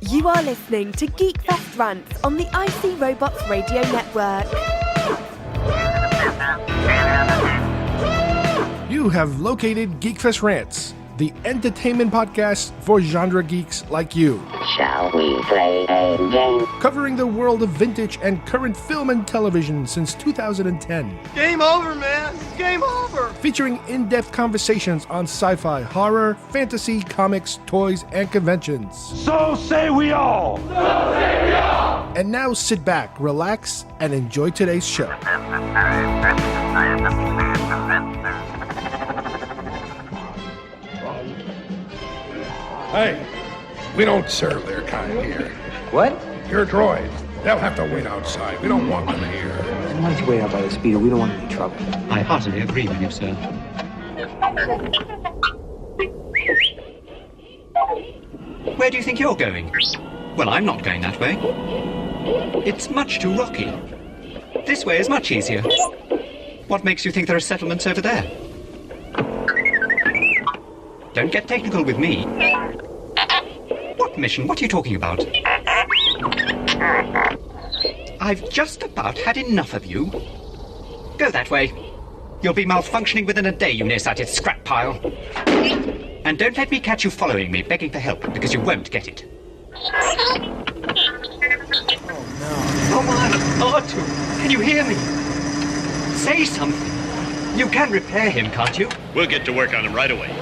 You are listening to GeekFest Rants on the IC Robots Radio Network. You have located GeekFest Rants, the entertainment podcast for genre geeks like you. Shall we play a game? Covering the world of vintage and current film and television since 2010. Game over, man! Game over! Featuring in-depth conversations on sci-fi, horror, fantasy, comics, toys, and conventions. So say we all! So say we all! And now sit back, relax, and enjoy today's show. Hey, we don't serve their kind here. What? Your droids. They'll have to wait outside. We don't want them here. Then why don't you wait out by the speeder? We don't want any trouble. I heartily agree with you, sir. Where do you think you're going? Well, I'm not going that way. It's much too rocky. This way is much easier. What makes you think there are settlements over there? Don't get technical with me. What mission? What are you talking about? I've just about had enough of you. Go that way. You'll be malfunctioning within a day, you nearsighted scrap pile. And don't let me catch you following me, begging for help, because you won't get it. Oh, no. Oh, R2, can you hear me? Say something. You can repair him, can't you? We'll get to work on him right away.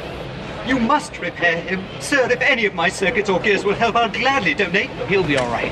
You must repair him. Sir, if any of my circuits or gears will help, I'll gladly donate. He'll be all right.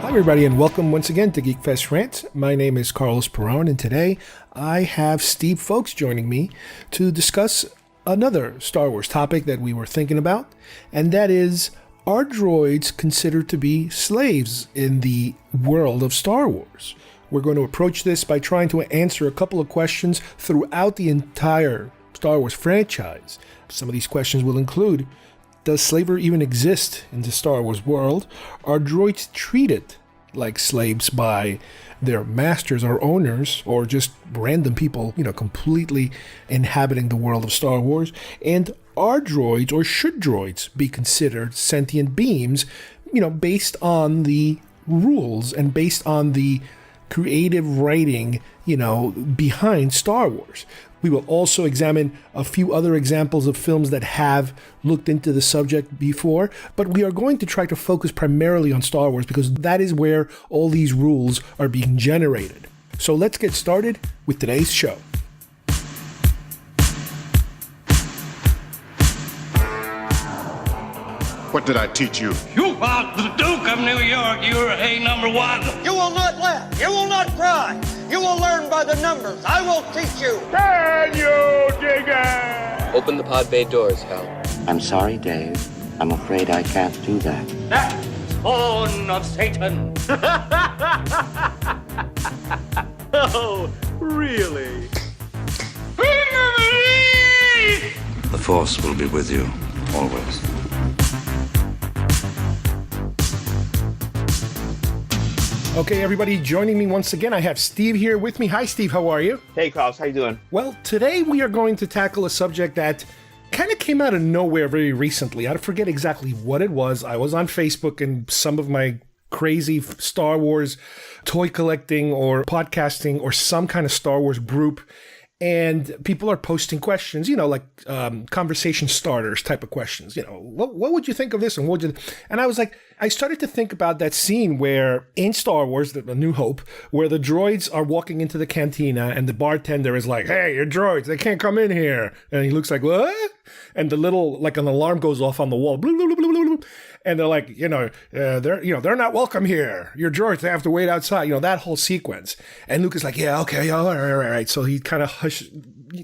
Hi everybody and welcome once again to GeekFest Rants. My name is Carlos Perron and today I have Steve Folks joining me to discuss another Star Wars topic that we were thinking about, and that is, are droids considered to be slaves in the world of Star Wars? We're going to approach this by trying to answer a couple of questions throughout the entire Star Wars franchise. Some of these questions will include, does slavery even exist in the Star Wars world? Are droids treated like slaves by their masters or owners, or just random people, completely inhabiting the world of Star Wars? And are droids, or should droids be considered sentient beings, based on the rules and based on the creative writing, behind Star Wars? We will also examine a few other examples of films that have looked into the subject before, but we are going to try to focus primarily on Star Wars because that is where all these rules are being generated. So let's get started with today's show. What did I teach you? You are the Duke of New York. You're a number one. You will not laugh. You will not cry. You will learn by the numbers. I will teach you. Can you dig it? Open the pod bay doors, Hal. I'm sorry, Dave. I'm afraid I can't do that. That spawn of Satan. Oh, really? The Force will be with you, always. Okay, everybody, joining me once again, I have Steve here with me. Hi, Steve, how are you? Hey, Carlos, how you doing? Well, today we are going to tackle a subject that kind of came out of nowhere very recently. I forget exactly what it was. I was on Facebook and some of my crazy Star Wars toy collecting or podcasting or some kind of Star Wars group, and people are posting questions, like conversation starters type of questions. What would you think of this? And what would you? And I was like, I started to think about that scene where in Star Wars, A New Hope, where the droids are walking into the cantina and the bartender is like, "Hey, you're droids, they can't come in here." And he looks like, "What?" And the little, like an alarm goes off on the wall. Blah, blah, blah, blah, blah. And they're like, they're not welcome here. You're droids, they have to wait outside. That whole sequence. And Luke is like, yeah, okay, all right. So he kind of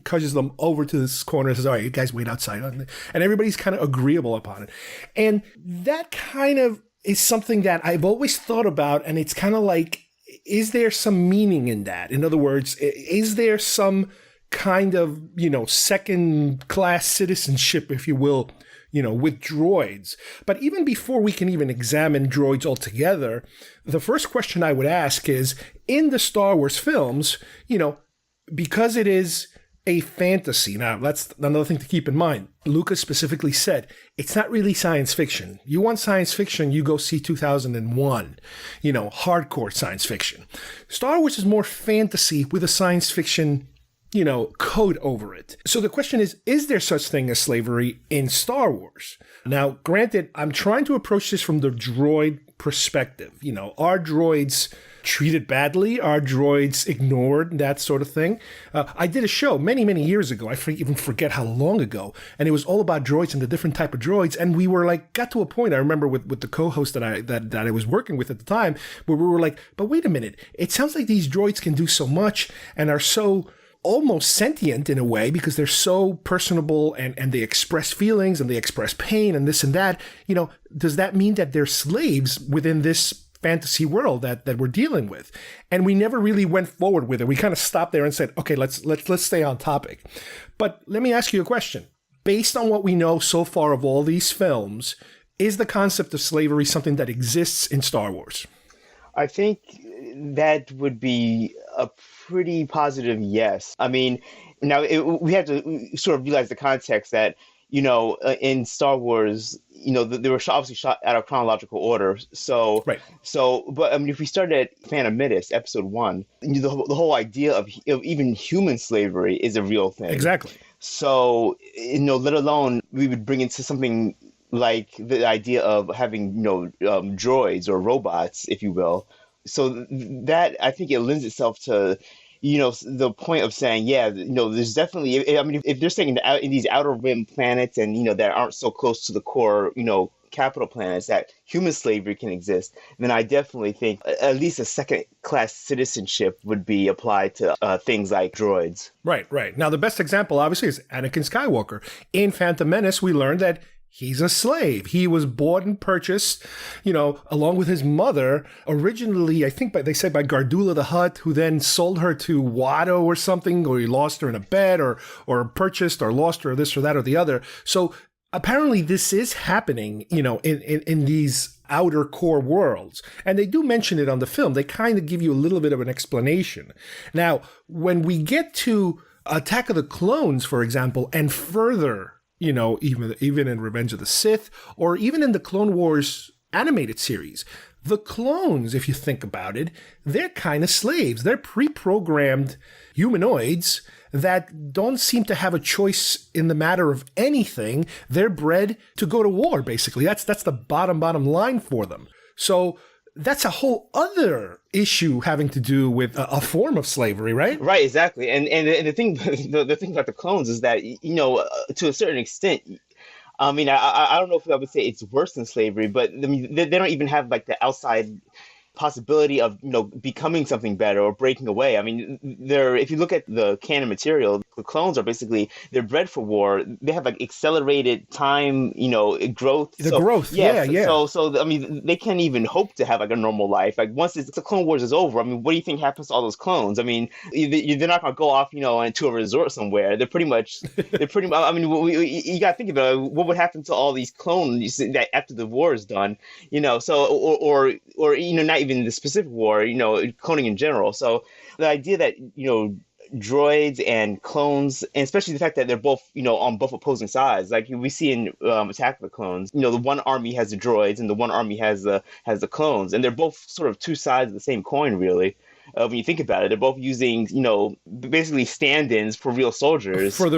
pushes them over to this corner and says, all right, you guys wait outside. And everybody's kind of agreeable upon it. And that kind of is something that I've always thought about. And it's kind of like, is there some meaning in that? In other words, is there some kind of, second class citizenship, if you will, with droids? But even before we can even examine droids altogether, the first question I would ask is, in the Star Wars films, because it is a fantasy. Now, that's another thing to keep in mind. Lucas specifically said, it's not really science fiction. You want science fiction, you go see 2001, hardcore science fiction. Star Wars is more fantasy with a science fiction, code over it. So the question is there such thing as slavery in Star Wars? Now, granted, I'm trying to approach this from the droid perspective. Are droids treated badly? Are droids ignored? That sort of thing. I did a show many, many years ago. I even forget how long ago. And it was all about droids and the different type of droids. And we were got to a point, I remember with the co-host that I was working with at the time, where we were like, but wait a minute. It sounds like these droids can do so much and are so almost sentient in a way because they're so personable and they express feelings and they express pain and this and that. Does that mean that they're slaves within this fantasy world that we're dealing with? And we never really went forward with it. We kind of stopped there and said, okay, let's stay on topic. But let me ask you a question. Based on what we know so far of all these films, is the concept of slavery something that exists in Star Wars? I think that would be a pretty positive yes. I mean, now we have to sort of realize the context that, in Star Wars, they were obviously shot out of chronological order. So, right. But I mean, if we started at Phantom Menace, Episode 1, the whole idea of even human slavery is a real thing. Exactly. So, let alone we would bring into something like the idea of having, droids or robots, if you will. So that, I think it lends itself to, the point of saying, there's definitely, I mean, if they're saying in these outer rim planets and, that aren't so close to the core, capital planets, that human slavery can exist, then I definitely think at least a second-class citizenship would be applied to things like droids. Right. Now, the best example, obviously, is Anakin Skywalker. In Phantom Menace, we learned that he's a slave. He was bought and purchased, along with his mother, originally, I think they said by Gardula the Hutt, who then sold her to Watto or something, or he lost her in a bet, or purchased or lost her, or this or that or the other. So apparently this is happening, in these outer core worlds. And they do mention it on the film. They kind of give you a little bit of an explanation. Now, when we get to Attack of the Clones, for example, and further, even in Revenge of the Sith, or even in the Clone Wars animated series, the clones, if you think about it, they're kind of slaves. They're pre-programmed humanoids that don't seem to have a choice in the matter of anything. They're bred to go to war, basically. That's the bottom line for them. So that's a whole other issue having to do with a form of slavery, right? Right, exactly. And the thing about the clones is that, to a certain extent, I mean, I don't know if I would say it's worse than slavery, but I mean, they don't even have the outside possibility of becoming something better or breaking away. I mean, if you look at the canon material, the clones are basically, they're bred for war. They have accelerated time, growth. Growth, yeah. So I mean, they can't even hope to have a normal life. Once the Clone Wars is over, I mean, what do you think happens to all those clones? I mean, they're not going to go off, into a resort somewhere. They're pretty much. I mean, you got to think about it. What would happen to all these clones that after the war is done? So or not even the specific war, cloning in general. So the idea that, droids and clones, and especially the fact that they're both, on both opposing sides, like we see in Attack of the Clones, the one army has the droids and the one army has the clones, and they're both sort of two sides of the same coin, really. When you think about it, they're both using, basically stand-ins for real soldiers. For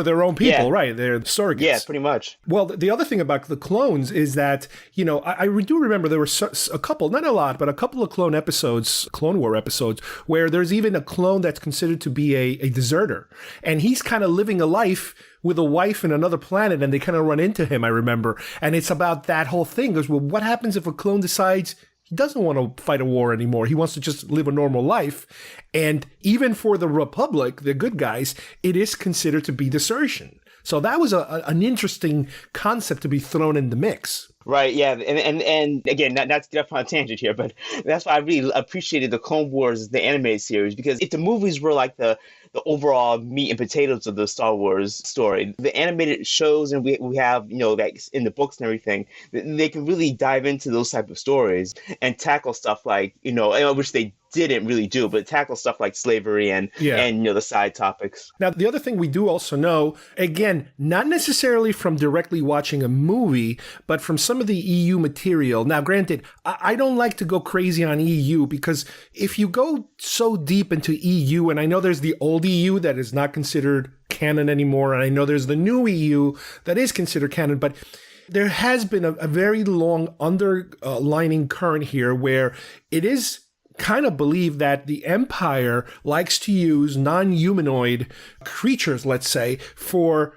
their own people, right? They're surrogates. Yeah, pretty much. Well, the other thing about the clones is that, I do remember there were a couple, not a lot, but a couple of Clone War episodes, where there's even a clone that's considered to be a deserter. And he's kind of living a life with a wife in another planet, and they kind of run into him, I remember. And it's about that whole thing. Goes, well, what happens if a clone decides he doesn't want to fight a war anymore? He wants to just live a normal life. And even for the Republic, the good guys, it is considered to be desertion. So that was an interesting concept to be thrown in the mix. Right, yeah, and again, not to get off on a tangent here, but that's why I really appreciated the Clone Wars, the animated series, because if the movies were like the overall meat and potatoes of the Star Wars story, the animated shows and we have, like in the books and everything, they can really dive into those type of stories and tackle stuff like, which they didn't really do, but tackle stuff like slavery and the side topics. Now, the other thing we do also know, again, not necessarily from directly watching a movie, but from some of the EU material. Now, granted, I don't like to go crazy on EU because if you go so deep into EU, and I know there's the old EU that is not considered canon anymore, and I know there's the new EU that is considered canon, but there has been a very long underlining current here where it is kind of believe that the Empire likes to use non-humanoid creatures, let's say, for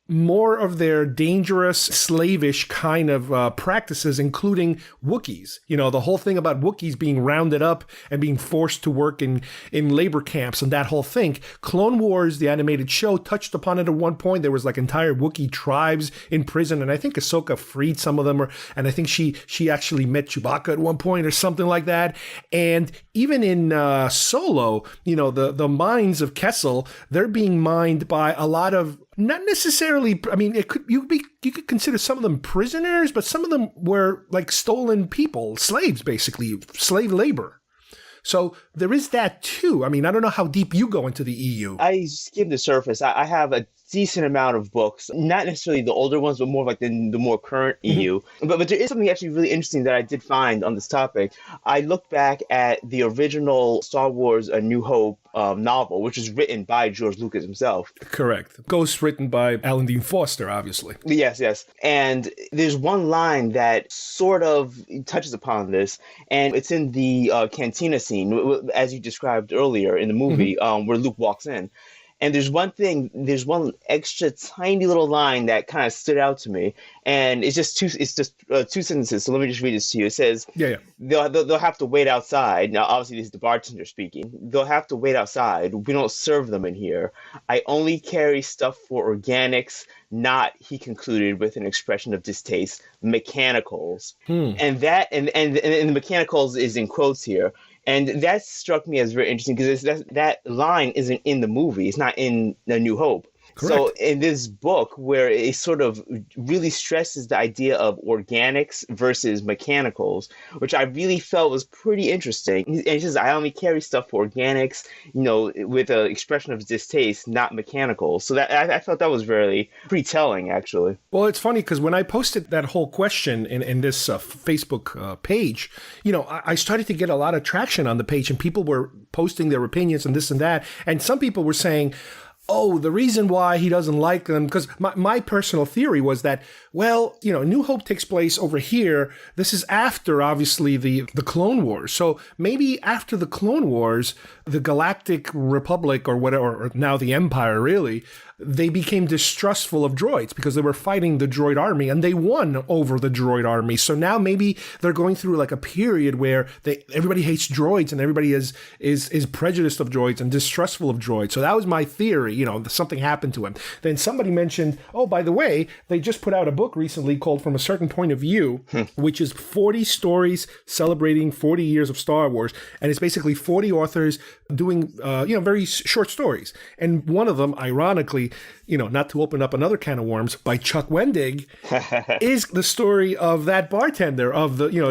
more of their dangerous, slavish kind of practices, including Wookiees. The whole thing about Wookiees being rounded up and being forced to work in labor camps and that whole thing. Clone Wars, the animated show, touched upon it at one point. There was like entire Wookiee tribes in prison, and I think Ahsoka freed some of them, and I think she actually met Chewbacca at one point or something like that. And even in Solo, the minds of Kessel, they're being mined by a lot of, not necessarily, I mean, you could consider some of them prisoners, but some of them were like stolen people, slaves, basically, slave labor. So there is that too. I mean, I don't know how deep you go into the EU. I skimmed the surface. I have a decent amount of books, not necessarily the older ones, but more like the more current EU. But there is something actually really interesting that I did find on this topic. I looked back at the original Star Wars A New Hope novel, which was written by George Lucas himself. Correct. Ghost written by Alan Dean Foster, obviously. Yes. And there's one line that sort of touches upon this, and it's in the Cantina scene, as you described earlier in the movie, where Luke walks in. And there's one extra tiny little line that kind of stood out to me, and it's just two sentences. So let me just read this to you. It says, they'll have to wait outside. Now, obviously, this is the bartender speaking. They'll have to wait outside. We don't serve them in here. I only carry stuff for organics, not, he concluded with an expression of distaste, mechanicals. And that and the mechanicals is in quotes here. And that struck me as very interesting because that line isn't in the movie. It's not in A New Hope. Correct. So in this book, where it sort of really stresses the idea of organics versus mechanicals, which I really felt was pretty interesting. And he says, I only carry stuff for organics, with an expression of distaste, not mechanicals. So that I felt that was very pretty telling, actually. Well, it's funny because when I posted that whole question in this Facebook page, I started to get a lot of traction on the page, and people were posting their opinions and this and that. And some people were saying, oh, the reason why he doesn't like them, because my personal theory was that, well, New Hope takes place over here. This is after, obviously, the Clone Wars. So maybe after the Clone Wars, the Galactic Republic or whatever, or now the Empire, really, they became distrustful of droids because they were fighting the droid army and they won over the droid army. So now maybe they're going through like a period where everybody hates droids and everybody is prejudiced of droids and distrustful of droids. So that was my theory, something happened to him. Then somebody mentioned, oh, by the way, they just put out a book recently called From a Certain Point of View, which is 40 stories celebrating 40 years of Star Wars. And it's basically 40 authors doing, very short stories. And one of them, ironically, not to open up another can of worms, by Chuck Wendig, is the story of that bartender of the, your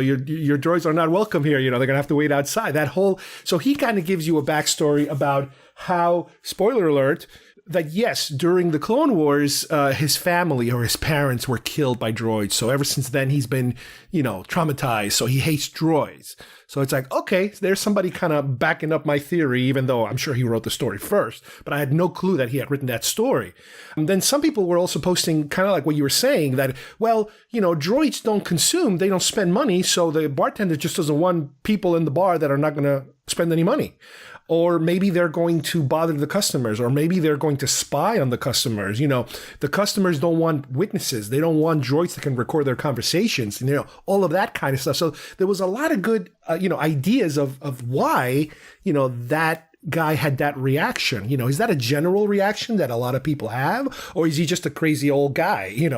droids are not welcome here. They're going to have to wait outside. So he kind of gives you a backstory about how, spoiler alert, that yes, during the Clone Wars, his family or his parents were killed by droids. So ever since then, he's been, traumatized. So he hates droids. So it's like, okay, there's somebody kind of backing up my theory, even though I'm sure he wrote the story first. But I had no clue that he had written that story. And then some people were also posting kind of like what you were saying, that, well, droids don't consume, they don't spend money. So the bartender just doesn't want people in the bar that are not going to spend any money. Or maybe they're going to bother the customers, or maybe they're going to spy on the customers. The customers don't want witnesses. They don't want droids that can record their conversations, all of that kind of stuff. So there was a lot of good, ideas of why, that guy had that reaction. Is that a general reaction that a lot of people have, or is he just a crazy old guy? Yeah,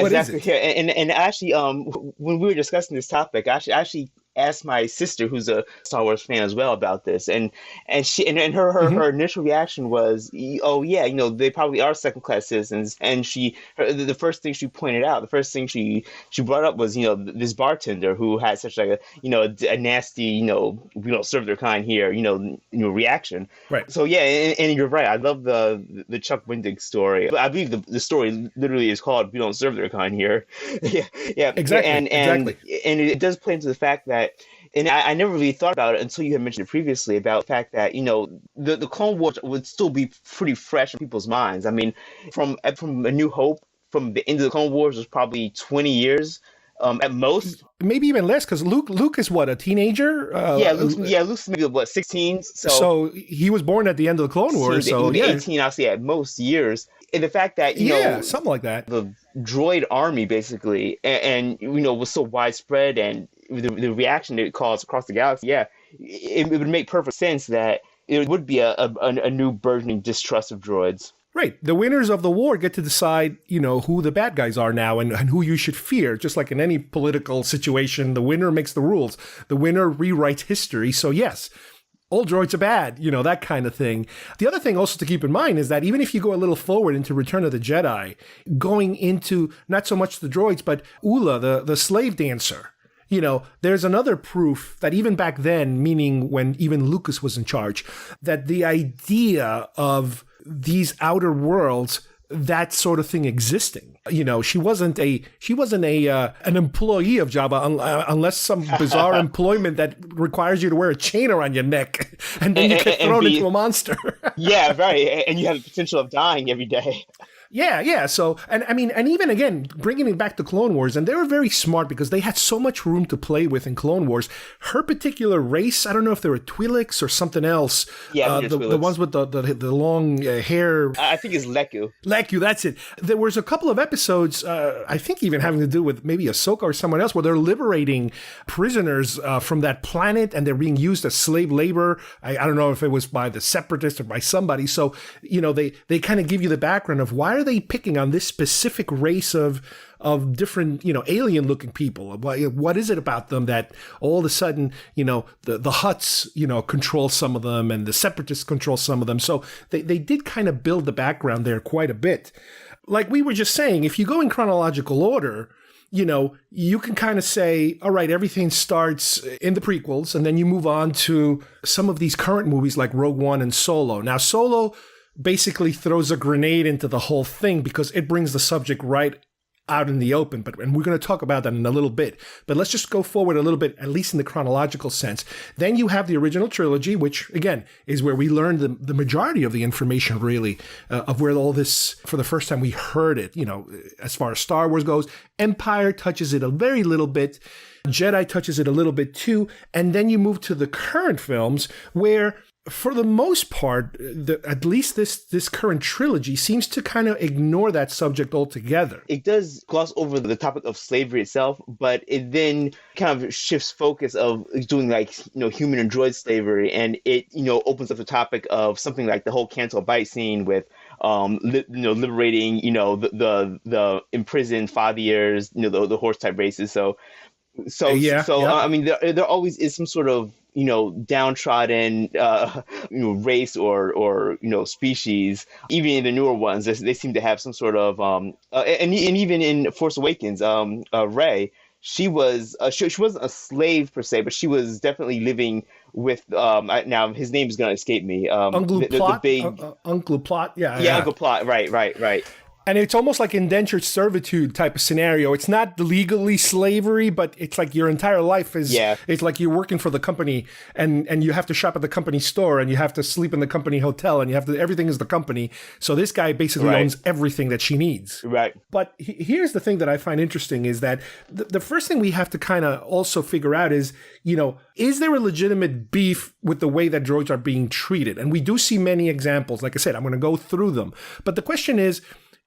what exactly. is it? Yeah, and actually, when we were discussing this topic, I actually asked my sister, who's a Star Wars fan as well, about this, and her initial reaction was, oh yeah, they probably are second class citizens, and the first thing she pointed out, the first thing she brought up was this bartender who had such like a nasty we don't serve their kind here reaction. Right. So yeah, and you're right. I love the Chuck Wendig story. I believe the story literally is called "We Don't Serve Their Kind Here." yeah, exactly. And it does play into the fact that. And I never really thought about it until you had mentioned it previously about the fact that, the Clone Wars would still be pretty fresh in people's minds. I mean, from A New Hope, from the end of the Clone Wars was probably 20 years at most. Maybe even less, because Luke is what, a teenager? Luke's maybe 16. So he was born at the end of the Clone Wars. So 18, obviously, at most years. And the fact that, something like that. The droid army, basically, and was so widespread, and the reaction it caused across the galaxy, it would make perfect sense that it would be a new burgeoning distrust of droids. Right. The winners of the war get to decide, who the bad guys are now and who you should fear. Just like in any political situation, the winner makes the rules. The winner rewrites history. So yes, all droids are bad, that kind of thing. The other thing also to keep in mind is that even if you go a little forward into Return of the Jedi, going into not so much the droids, but Ula, the slave dancer, there's another proof that even back then, meaning when even Lucas was in charge, that the idea of these outer worlds, that sort of thing existing. She wasn't an employee of Jabba unless some bizarre employment that requires you to wear a chain around your neck and then you get thrown into a monster. Yeah, right. And you have the potential of dying every day. Yeah. So, and even again, bringing it back to Clone Wars, and they were very smart because they had so much room to play with in Clone Wars. Her particular race, I don't know if they were Twi'leks or something else. Yeah, the ones with the long hair. I think it's Leku. Leku, that's it. There was a couple of episodes, I think even having to do with maybe Ahsoka or someone else, where they're liberating prisoners from that planet, and they're being used as slave labor. I don't know if it was by the Separatists or by somebody. So, they kind of give you the background of why are they picking on this specific race of different, alien looking people? What is it about them that all of a sudden, the Hutts, control some of them and the Separatists control some of them? So they did kind of build the background there quite a bit. Like we were just saying, if you go in chronological order, you can kind of say, all right, everything starts in the prequels, and then you move on to some of these current movies like Rogue One and Solo. Now, Solo basically throws a grenade into the whole thing because it brings the subject right out in the open. And we're going to talk about that in a little bit. But let's just go forward a little bit, at least in the chronological sense. Then you have the original trilogy, which, again, is where we learned the majority of the information, really, of where all this, for the first time, we heard it, as far as Star Wars goes. Empire touches it a very little bit. Jedi touches it a little bit, too. And then you move to the current films, where for the most part, at least this current trilogy seems to kind of ignore that subject altogether. It does gloss over the topic of slavery itself, but it then kind of shifts focus of doing human and droid slavery, and it opens up the topic of something like the whole Canto Bight scene with liberating the imprisoned fathiers, the horse type races. I mean, there always is some sort of downtrodden race or species. Even in the newer ones, they seem to have some sort of and even in Force Awakens, Rey, she wasn't a slave per se, but she was definitely living with now his name is going to escape me. Uncle Plot, Uncle Plot, yeah, Uncle Plot, right. And it's almost like indentured servitude type of scenario. It's not legally slavery, but it's like your entire life is, it's like you're working for the company and you have to shop at the company store and you have to sleep in the company hotel and everything is the company. So this guy basically owns everything that she needs. Right. But here's the thing that I find interesting is that the first thing we have to kind of also figure out is, is there a legitimate beef with the way that droids are being treated? And we do see many examples. Like I said, I'm going to go through them. But the question is,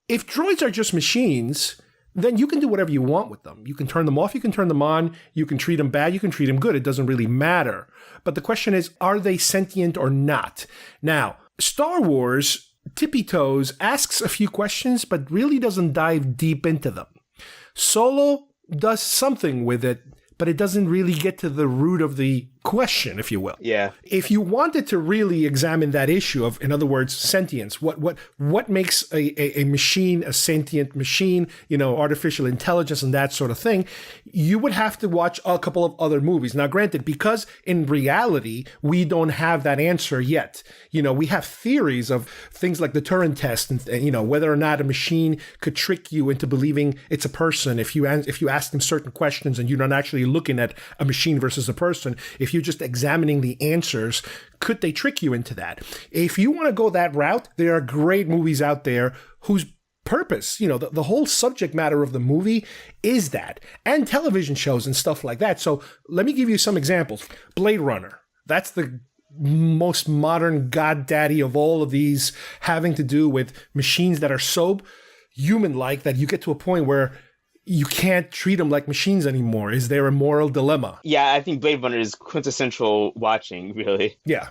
if droids are just machines, then you can do whatever you want with them. You can turn them off, you can turn them on, you can treat them bad, you can treat them good. It doesn't really matter. But the question is, are they sentient or not? Now, Star Wars, tippy toes, asks a few questions, but really doesn't dive deep into them. Solo does something with it, but it doesn't really get to the root of the question, if you will. Yeah. If you wanted to really examine that issue of, in other words, sentience, what makes a machine a sentient machine, artificial intelligence and that sort of thing, you would have to watch a couple of other movies. Now, granted, because in reality, we don't have that answer yet. We have theories of things like the Turing test and whether or not a machine could trick you into believing it's a person if you ask them certain questions and you're not actually looking at a machine versus a person. If you're just examining the answers, could they trick you into that? If you want to go that route, there are great movies out there whose purpose, the whole subject matter of the movie is that, and television shows and stuff like that. So let me give you some examples. Blade Runner. That's the most modern goddaddy of all of these, having to do with machines that are so human-like that you get to a point where you can't treat them like machines anymore. Is there a moral dilemma? Yeah, I think Blade Runner is quintessential watching, really. Yeah.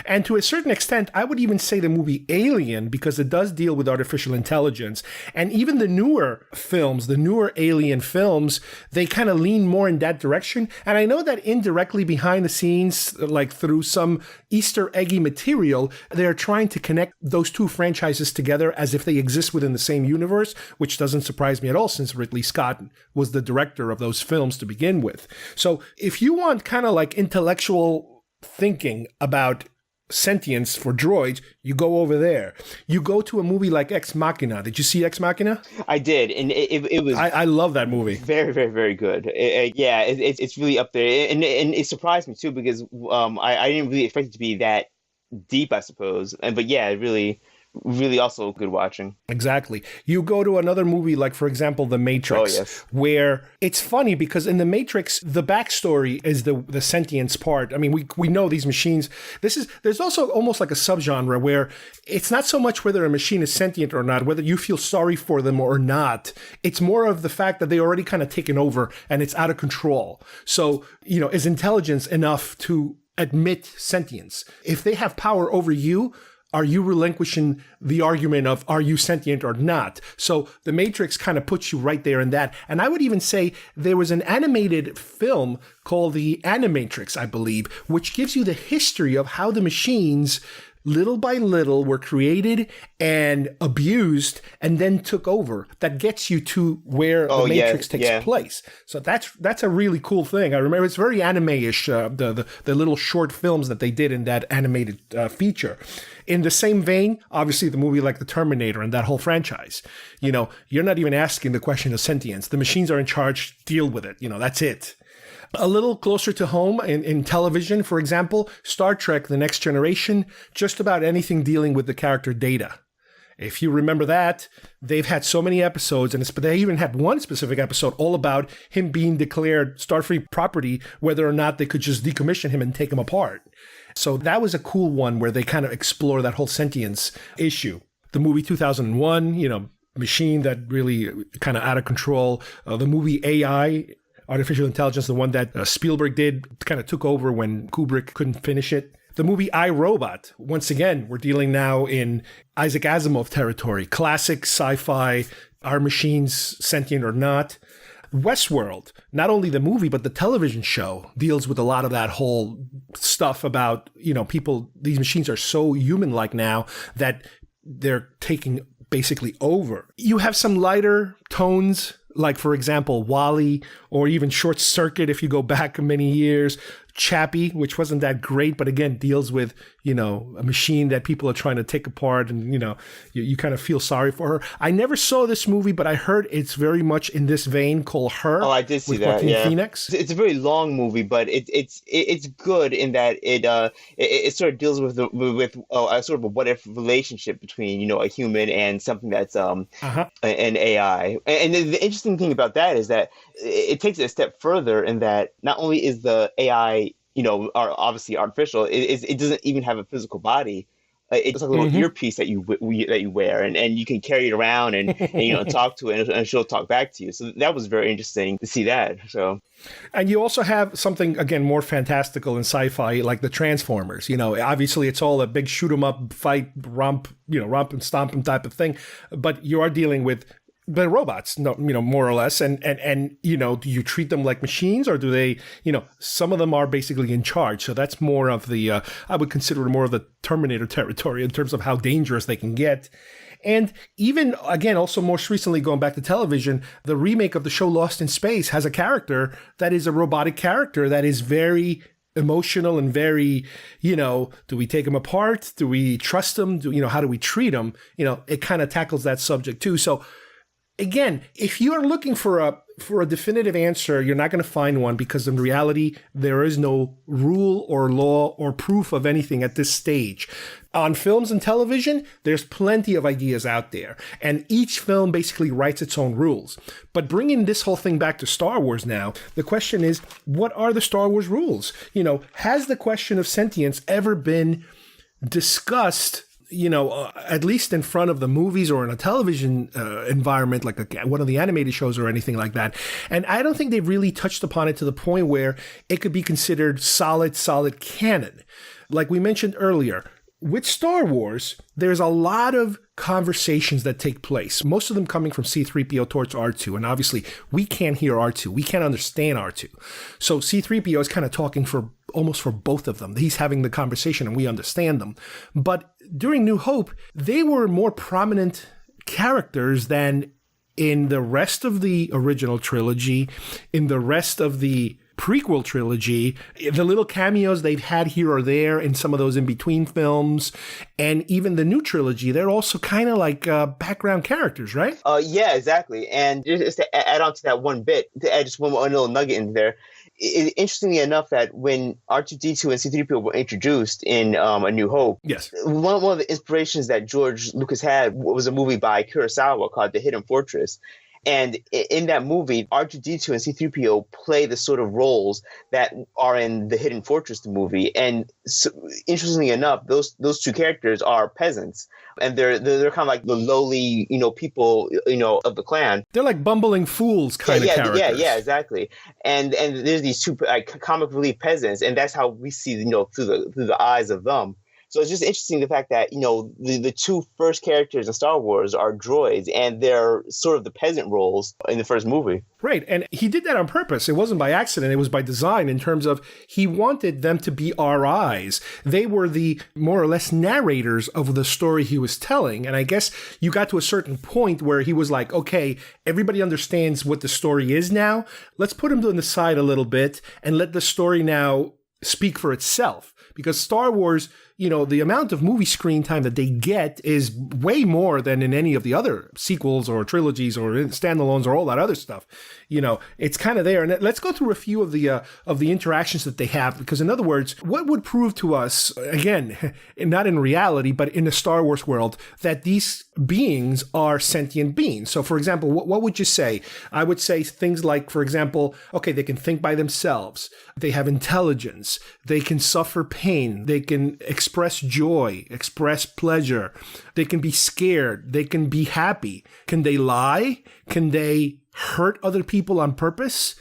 And to a certain extent, I would even say the movie Alien, because it does deal with artificial intelligence. And even the newer films, the newer Alien films, they kind of lean more in that direction. And I know that indirectly behind the scenes, like through some Easter eggy material, they're trying to connect those two franchises together as if they exist within the same universe, which doesn't surprise me at all since Ridley Scott was the director of those films to begin with. So if you want kind of like intellectual thinking about sentience for droids, you go over there. You go to a movie like Ex Machina. Did you see Ex Machina? I did, and it was. I love that movie. Very, very, very good. It's really up there, and it surprised me too because I didn't really expect it to be that deep, I suppose. But yeah, it really also good watching. Exactly. You go to another movie like, for example, The Matrix, where it's funny because in The Matrix, the backstory is the sentience part. I mean, we know these machines. There's also almost like a subgenre where it's not so much whether a machine is sentient or not, whether you feel sorry for them or not. It's more of the fact that they already kind of taken over and it's out of control. So, is intelligence enough to admit sentience? If they have power over you, are you relinquishing the argument of are you sentient or not? So The Matrix kind of puts you right there in that. And I would even say there was an animated film called The Animatrix, I believe, which gives you the history of how the machines little by little were created and abused and then took over. That gets you to where the Matrix takes place. So that's a really cool thing. I remember it's very anime-ish, the little short films that they did in that animated feature. In the same vein, obviously the movie like The Terminator and that whole franchise. You're not even asking the question of sentience. The machines are in charge, deal with it. That's it. A little closer to home in television, for example, Star Trek, The Next Generation, just about anything dealing with the character Data. If you remember that, they've had so many episodes, but they even had one specific episode all about him being declared Starfleet property, whether or not they could just decommission him and take him apart. So that was a cool one where they kind of explore that whole sentience issue. The movie 2001, machine that really kind of out of control. The movie AI, Artificial Intelligence, the one that Spielberg did, kind of took over when Kubrick couldn't finish it. The movie I, Robot, once again, we're dealing now in Isaac Asimov territory. Classic sci-fi, are machines sentient or not? Westworld, not only the movie, but the television show deals with a lot of that whole stuff about, people, these machines are so human-like now that they're taking basically over. You have some lighter tones, like, for example, WALL-E, or even Short Circuit if you go back many years. Chappie, which wasn't that great, but again, deals with, a machine that people are trying to take apart and, you kind of feel sorry for her. I never saw this movie, but I heard it's very much in this vein called Her. Oh, I did see that, Joaquin yeah. Phoenix. It's a very long movie, but it's good in that it sort of deals with a sort of a what-if relationship between, a human and something that's an AI. And the interesting thing about that is that it takes it a step further in that not only is the AI, are obviously artificial, it doesn't even have a physical body. It's like a little earpiece that you wear, and you can carry it around and talk to it, and she'll talk back to you. So that was very interesting to see that. So. And you also have something, again, more fantastical and sci-fi, like the Transformers. Obviously it's all a big shoot 'em up, fight, romp and stomp 'em type of thing. But you are dealing with the robots, more or less. And do you treat them like machines, or do they, some of them are basically in charge. So that's more of the, I would consider it more of the Terminator territory in terms of how dangerous they can get. And even, again, also most recently going back to television, the remake of the show Lost in Space has a character that is a robotic character that is very emotional and very, do we take him apart? Do we trust him? How do we treat him? It kind of tackles that subject too. So again, if you are looking for a definitive answer, you're not going to find one, because in reality, there is no rule or law or proof of anything at this stage. On films and television, there's plenty of ideas out there, and each film basically writes its own rules. But bringing this whole thing back to Star Wars now, the question is, what are the Star Wars rules? Has the question of sentience ever been discussed, at least in front of the movies or in a television environment, like one of the animated shows or anything like that? And I don't think they've really touched upon it to the point where it could be considered solid canon. Like we mentioned earlier, with Star Wars, there's a lot of conversations that take place, most of them coming from C-3PO towards R2. And obviously, we can't hear R2. We can't understand R2. So C-3PO is kind of talking almost for both of them. He's having the conversation and we understand them. But during New Hope, they were more prominent characters than in the rest of the original trilogy, in the rest of the prequel trilogy, the little cameos they've had here or there in some of those in-between films, and even the new trilogy, they're also kind of like background characters, right? Yeah, exactly. And just to add on to that one bit, to add just one little nugget in there, interestingly enough, that when R2-D2 and C-3PO were introduced in A New Hope, yes, one of the inspirations that George Lucas had was a movie by Kurosawa called The Hidden Fortress. And in that movie, R2-D2 and C-3PO play the sort of roles that are in the Hidden Fortress movie. And so, interestingly enough, those two characters are peasants, and they're kind of like the lowly, people, of the clan. They're like bumbling fools kind of characters. Yeah, exactly. And there's these two comic relief peasants, and that's how we see, through the eyes of them. So it's just interesting the fact that, the two first characters in Star Wars are droids, and they're sort of the peasant roles in the first movie. Right. And he did that on purpose. It wasn't by accident. It was by design, in terms of he wanted them to be our eyes. They were the more or less narrators of the story he was telling. And I guess you got to a certain point where he was like, okay, everybody understands what the story is now. Let's put him to the side a little bit and let the story now speak for itself. Because Star Wars, the amount of movie screen time that they get is way more than in any of the other sequels or trilogies or standalones or all that other stuff. It's kind of there. And let's go through a few of the interactions that they have. Because in other words, what would prove to us, again, not in reality, but in the Star Wars world, that these beings are sentient beings? So, for example, what would you say? I would say things like, for example, okay, they can think by themselves. They have intelligence. They can suffer pain. They can express joy, express pleasure. They can be scared. They can be happy. Can they lie? Can they hurt other people on purpose?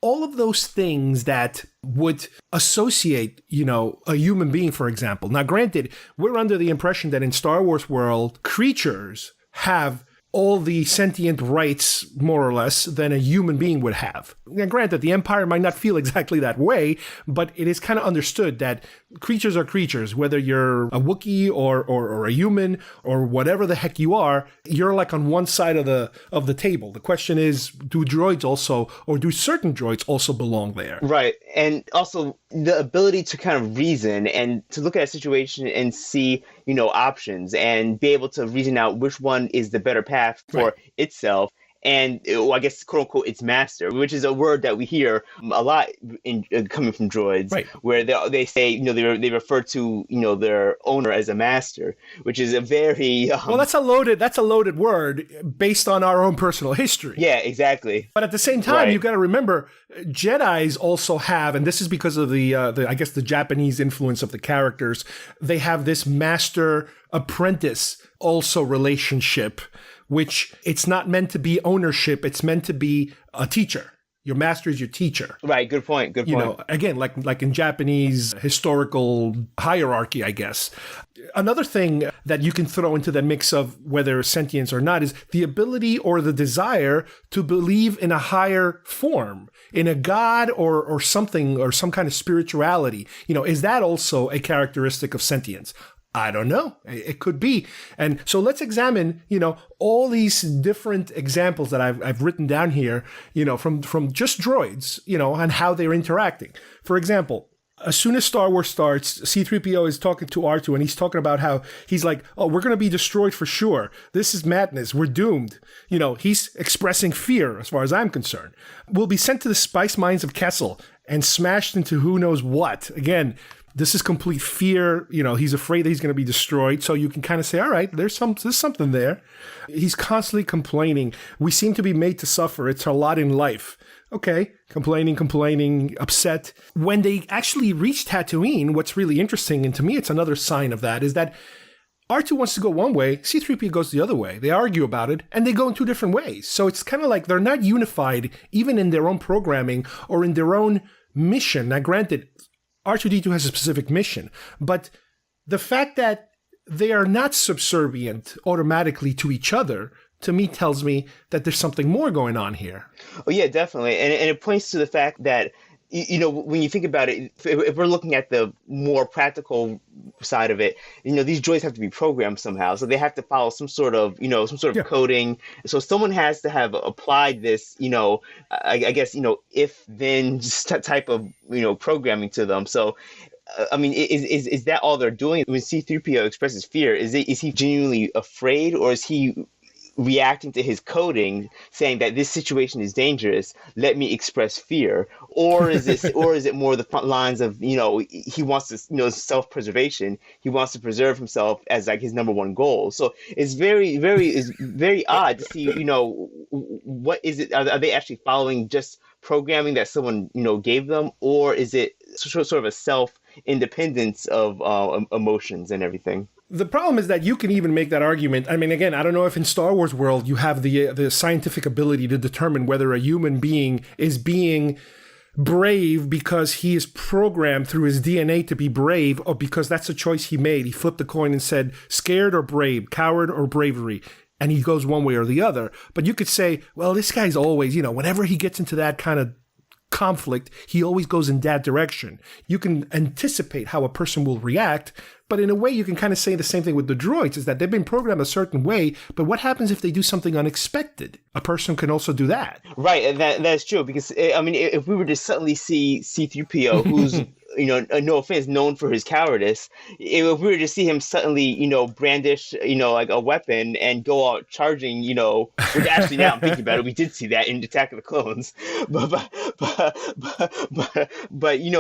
All of those things that would associate, a human being, for example. Now, granted, we're under the impression that in Star Wars world, creatures have all the sentient rights, more or less, than a human being would have. Now, granted, the Empire might not feel exactly that way, but it is kind of understood that creatures are creatures. Whether you're a Wookiee or a human or whatever the heck you are, you're like on one side of the table. The question is, do droids also, or do certain droids also belong there? Right. And also the ability to kind of reason and to look at a situation and see, options and be able to reason out which one is the better path for itself. and I guess quote unquote its master, which is a word that we hear a lot in coming from droids, right, where they say they refer to their owner as a master, which is a very well, that's a loaded word based on our own personal history. Yeah, exactly. But at the same time, you've got to remember, Jedis also have, and this is because of the I guess the Japanese influence of the characters, they have this master-apprentice also relationship, which it's not meant to be ownership, it's meant to be a teacher. Your master is your teacher. Right, good point. Again, like in Japanese historical hierarchy, I guess. Another thing that you can throw into the mix of whether sentience or not is the ability or the desire to believe in a higher form, in a god or something, or some kind of spirituality. Is that also a characteristic of sentience? I don't know. It could be. And so let's examine, all these different examples that I've written down here, from just droids, and how they're interacting. For example, as soon as Star Wars starts, C-3PO is talking to R2 and he's talking about how he's like, oh, we're going to be destroyed for sure. This is madness. We're doomed. He's expressing fear as far as I'm concerned. We'll be sent to the spice mines of Kessel and smashed into who knows what. Again, this is complete fear. He's afraid that he's going to be destroyed. So you can kind of say, all right, there's something there. He's constantly complaining. We seem to be made to suffer. It's our lot in life. Okay, complaining, upset. When they actually reach Tatooine, what's really interesting, and to me it's another sign of that, is that R2 wants to go one way, C-3PO goes the other way. They argue about it, and they go in two different ways. So it's kind of like they're not unified, even in their own programming or in their own mission. Now, granted, R2-D2 has a specific mission, but the fact that they are not subservient automatically to each other, to me, tells me that there's something more going on here. Oh, yeah, definitely. And it points to the fact that, when you think about it, if we're looking at the more practical side of it, these droids have to be programmed somehow. So they have to follow some sort of coding. So someone has to have applied this, I guess, if then type of, programming to them. So, is that all they're doing? When C-3PO expresses fear, is he genuinely afraid, or is he reacting to his coding, saying that this situation is dangerous, let me express fear? Or is it more the front lines of, he wants to, self-preservation, he wants to preserve himself as like his number one goal. So it's very odd to see, what is it, are they actually following just programming that someone, gave them, or is it sort of a self-independence of emotions and everything? The problem is that you can even make that argument. I mean, again, I don't know if in Star Wars world you have the scientific ability to determine whether a human being is being brave because he is programmed through his DNA to be brave, or because that's a choice he made. He flipped the coin and said, scared or brave, coward or bravery. And he goes one way or the other. But you could say, well, this guy's always, whenever he gets into that kind of conflict, he always goes in that direction. You can anticipate how a person will react, but in a way you can kind of say the same thing with the droids, is that they've been programmed a certain way, but what happens if they do something unexpected? A person can also do that. Right, and that's true, because, if we were to suddenly see C-3PO, who's, no offense, known for his cowardice, if we were to see him suddenly, brandish, like a weapon and go out charging, which actually now I'm thinking about it, we did see that in Attack of the Clones, but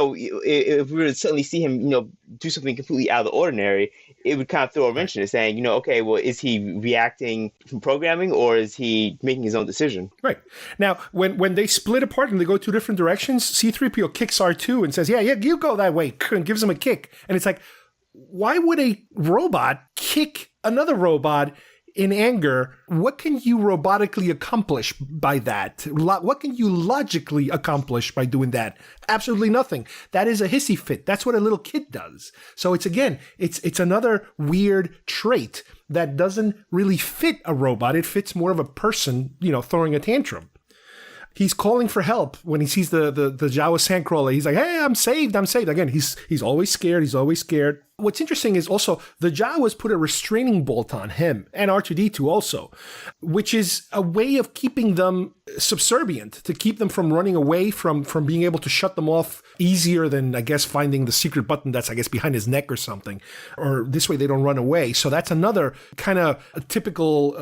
if we were to suddenly see him, do something completely out of the ordinary, it would kind of throw a wrench in it, saying, okay, well, is he reacting from programming, or is he making his own decision? Right. Now, when they split apart and they go two different directions, C-3PO kicks R2 and says, yeah, you go that way, and gives him a kick. And it's like, why would a robot kick another robot in anger? What can you robotically accomplish by that? What can you logically accomplish by doing that? Absolutely nothing. That is a hissy fit. That's what a little kid does. So it's another weird trait that doesn't really fit a robot. It fits more of a person, throwing a tantrum. He's calling for help when he sees the Jawa sandcrawler. He's like, hey, I'm saved. Again, he's always scared. What's interesting is also the Jawas put a restraining bolt on him and R2-D2 also, which is a way of keeping them subservient, to keep them from running away, from being able to shut them off easier than, I guess, finding the secret button that's, I guess, behind his neck or something. Or this way they don't run away. So that's another kind of typical,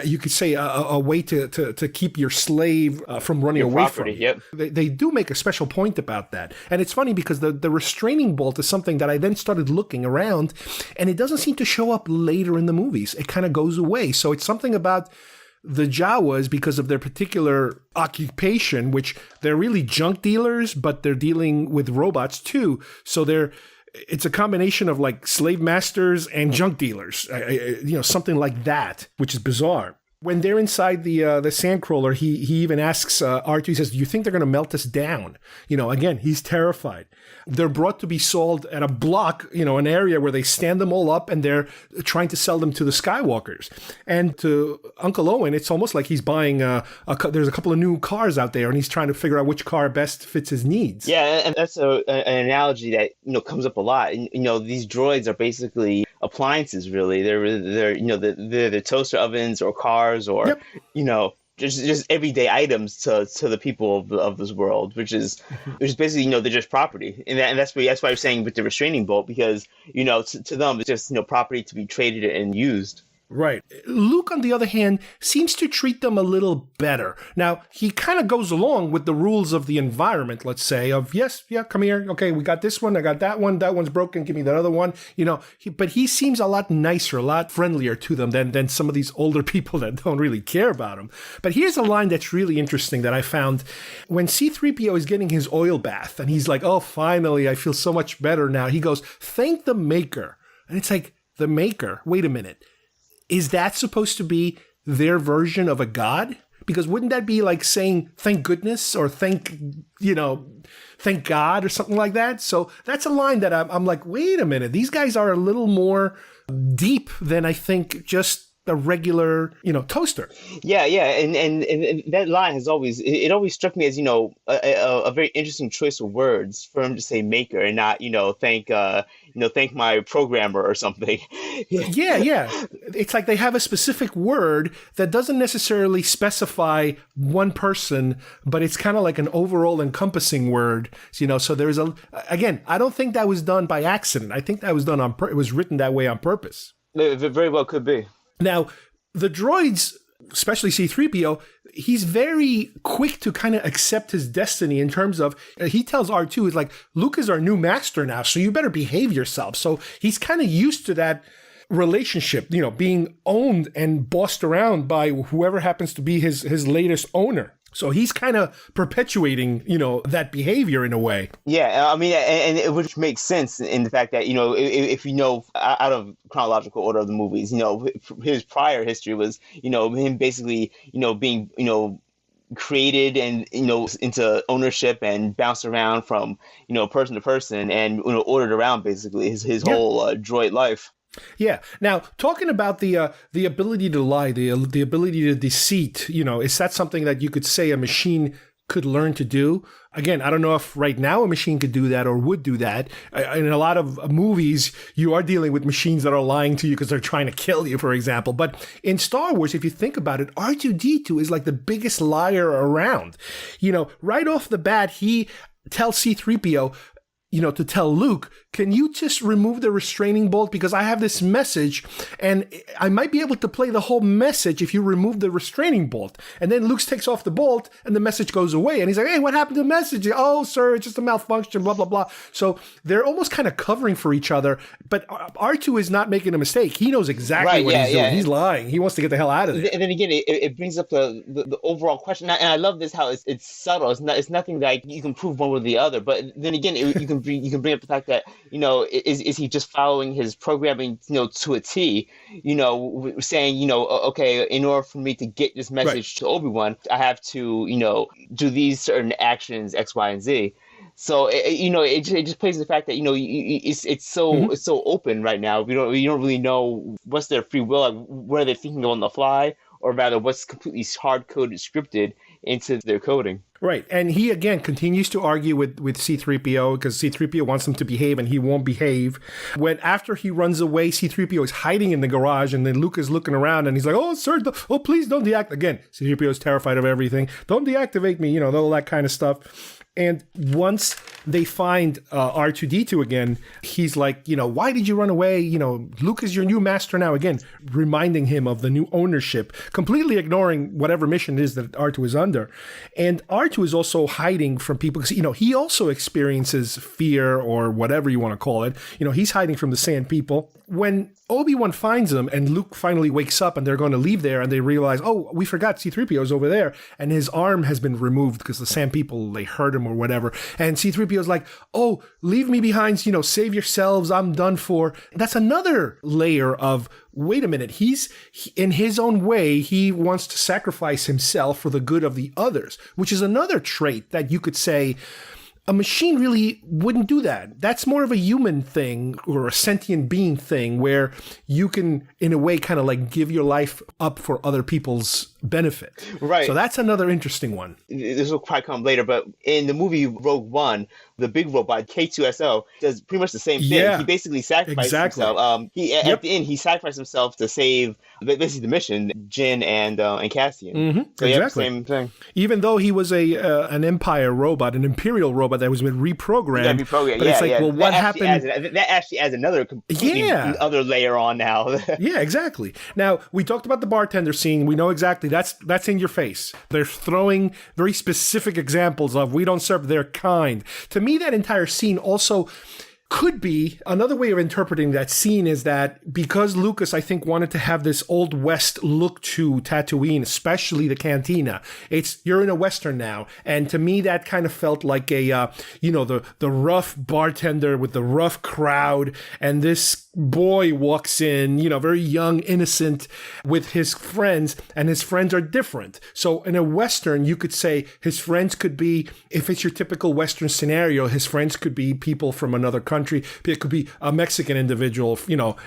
you could say, a way to keep your slave from running away property, from you. Yep. They do make a special point about that. And it's funny because the restraining bolt is something that I then started looking around, and it doesn't seem to show up later in the movies. It kind of goes away. So it's something about the Jawas, because of their particular occupation, which they're really junk dealers, but they're dealing with robots too. So it's a combination of like slave masters and junk dealers, something like that, which is bizarre. When they're inside the sandcrawler, he even asks R2, he says, do you think they're going to melt us down? Again, he's terrified. They're brought to be sold at a block, an area where they stand them all up and they're trying to sell them to the Skywalkers. And to Uncle Owen, it's almost like he's buying there's a couple of new cars out there and he's trying to figure out which car best fits his needs. Yeah, and that's an analogy that comes up a lot. And, these droids are basically appliances, really. They're the toaster ovens or cars or, just everyday items to the people of this world, which is basically, they're just property. And that's why I'm saying with the restraining bolt, because, to them, it's just, property to be traded and used. Right. Luke, on the other hand, seems to treat them a little better. Now, he kind of goes along with the rules of the environment, let's say, of, yes, yeah, come here. Okay, we got this one. I got that one. That one's broken. Give me that other one. But he seems a lot nicer, a lot friendlier to them than some of these older people that don't really care about him. But here's a line that's really interesting that I found. When C-3PO is getting his oil bath, and he's like, oh, finally, I feel so much better now. He goes, thank the maker. And it's like, the maker? Wait a minute. Is that supposed to be their version of a god? Because wouldn't that be like saying thank goodness or thank God or something like that? So that's a line that I'm like, wait a minute. These guys are a little more deep than I think just a regular, toaster. Yeah. And that line has always struck me as, a very interesting choice of words for him to say maker and not, thank my programmer or something. Yeah. It's like they have a specific word that doesn't necessarily specify one person, but it's kind of like an overall encompassing word, so there's again, I don't think that was done by accident. I think that was done it was written that way on purpose. It very well could be. Now, the droids, especially C-3PO, he's very quick to kind of accept his destiny in terms of, he tells R2, he's like, Luke is our new master now, so you better behave yourself. So he's kind of used to that relationship, being owned and bossed around by whoever happens to be his latest owner. So he's kind of perpetuating, that behavior in a way. Yeah, I mean, and it would make sense in the fact that, if out of chronological order of the movies, his prior history was, him basically, being, created and, into ownership and bounced around from, person to person and, ordered around basically his whole droid life. Yeah. Now, talking about the ability to lie, the ability to deceit, is that something that you could say a machine could learn to do? Again, I don't know if right now a machine could do that or would do that. In a lot of movies, you are dealing with machines that are lying to you because they're trying to kill you, for example. But in Star Wars, if you think about it, R2-D2 is like the biggest liar around. Right off the bat, he tells C-3PO, to tell Luke, can you just remove the restraining bolt? Because I have this message and I might be able to play the whole message if you remove the restraining bolt. And then Luke takes off the bolt and the message goes away. And he's like, hey, what happened to the message? Oh, sir, it's just a malfunction, blah, blah, blah. So they're almost kind of covering for each other. But R2 is not making a mistake. He knows exactly what he's doing. He's lying. He wants to get the hell out of there. And then again, it brings up the overall question. And I love this, how it's subtle. It's nothing that you can prove one way or the other. But then again, you can bring up the fact that, is he just following his programming, to a T, saying, okay, in order for me to get this message to Obi-Wan, I have to, do these certain actions, X, Y, and Z. So, it just plays the fact that, it's so open right now. We don't really know what's their free will, like, what are they thinking on the fly, or rather what's completely hard-coded, scripted, into their coding. Right. And he, again, continues to argue with C-3PO because C-3PO wants him to behave and he won't behave. When after he runs away, C-3PO is hiding in the garage and then Luke is looking around and he's like, oh, sir, please don't deactivate. Again, C-3PO is terrified of everything. Don't deactivate me, all that kind of stuff. And once they find R2-D2 again, he's like, why did you run away? Luke is your new master now. Again, reminding him of the new ownership, completely ignoring whatever mission it is that R2 is under. And R2 is also hiding from people because, he also experiences fear or whatever you want to call it. He's hiding from the Sand people. When Obi-Wan finds him and Luke finally wakes up and they're going to leave there and they realize, oh, we forgot C-3PO is over there and his arm has been removed because the Sand people, they hurt him or whatever. And C-3PO is like, oh, leave me behind, save yourselves, I'm done for. That's another layer of, wait a minute, he in his own way, he wants to sacrifice himself for the good of the others, which is another trait that you could say, a machine really wouldn't do that. That's more of a human thing or a sentient being thing where you can, in a way, kind of like give your life up for other people's benefit. Right. So that's another interesting one. This will probably come later, but in the movie Rogue One, the big robot, K2SO, does pretty much the same thing. Yeah, he basically sacrificed himself. At the end, he sacrificed himself to save basically the mission, Jin and Cassian. Mm-hmm. So exactly. Same thing. Even though he was an Empire robot, an Imperial robot that was been reprogrammed. But it's like, well, what happened? That actually adds another completely other layer on now. Yeah, exactly. Now, we talked about the bartender scene. We know exactly that's in your face. They're throwing very specific examples of we don't serve their kind. To me, that entire scene also could be another way of interpreting that scene is that because Lucas, I think, wanted to have this Old West look to Tatooine, especially the Cantina. You're in a Western now. And to me, that kind of felt like the rough bartender with the rough crowd. And this boy walks in, very young, innocent with his friends, and his friends are different. So in a Western, you could say his friends could be, if it's your typical Western scenario, his friends could be people from another country. It could be a Mexican individual,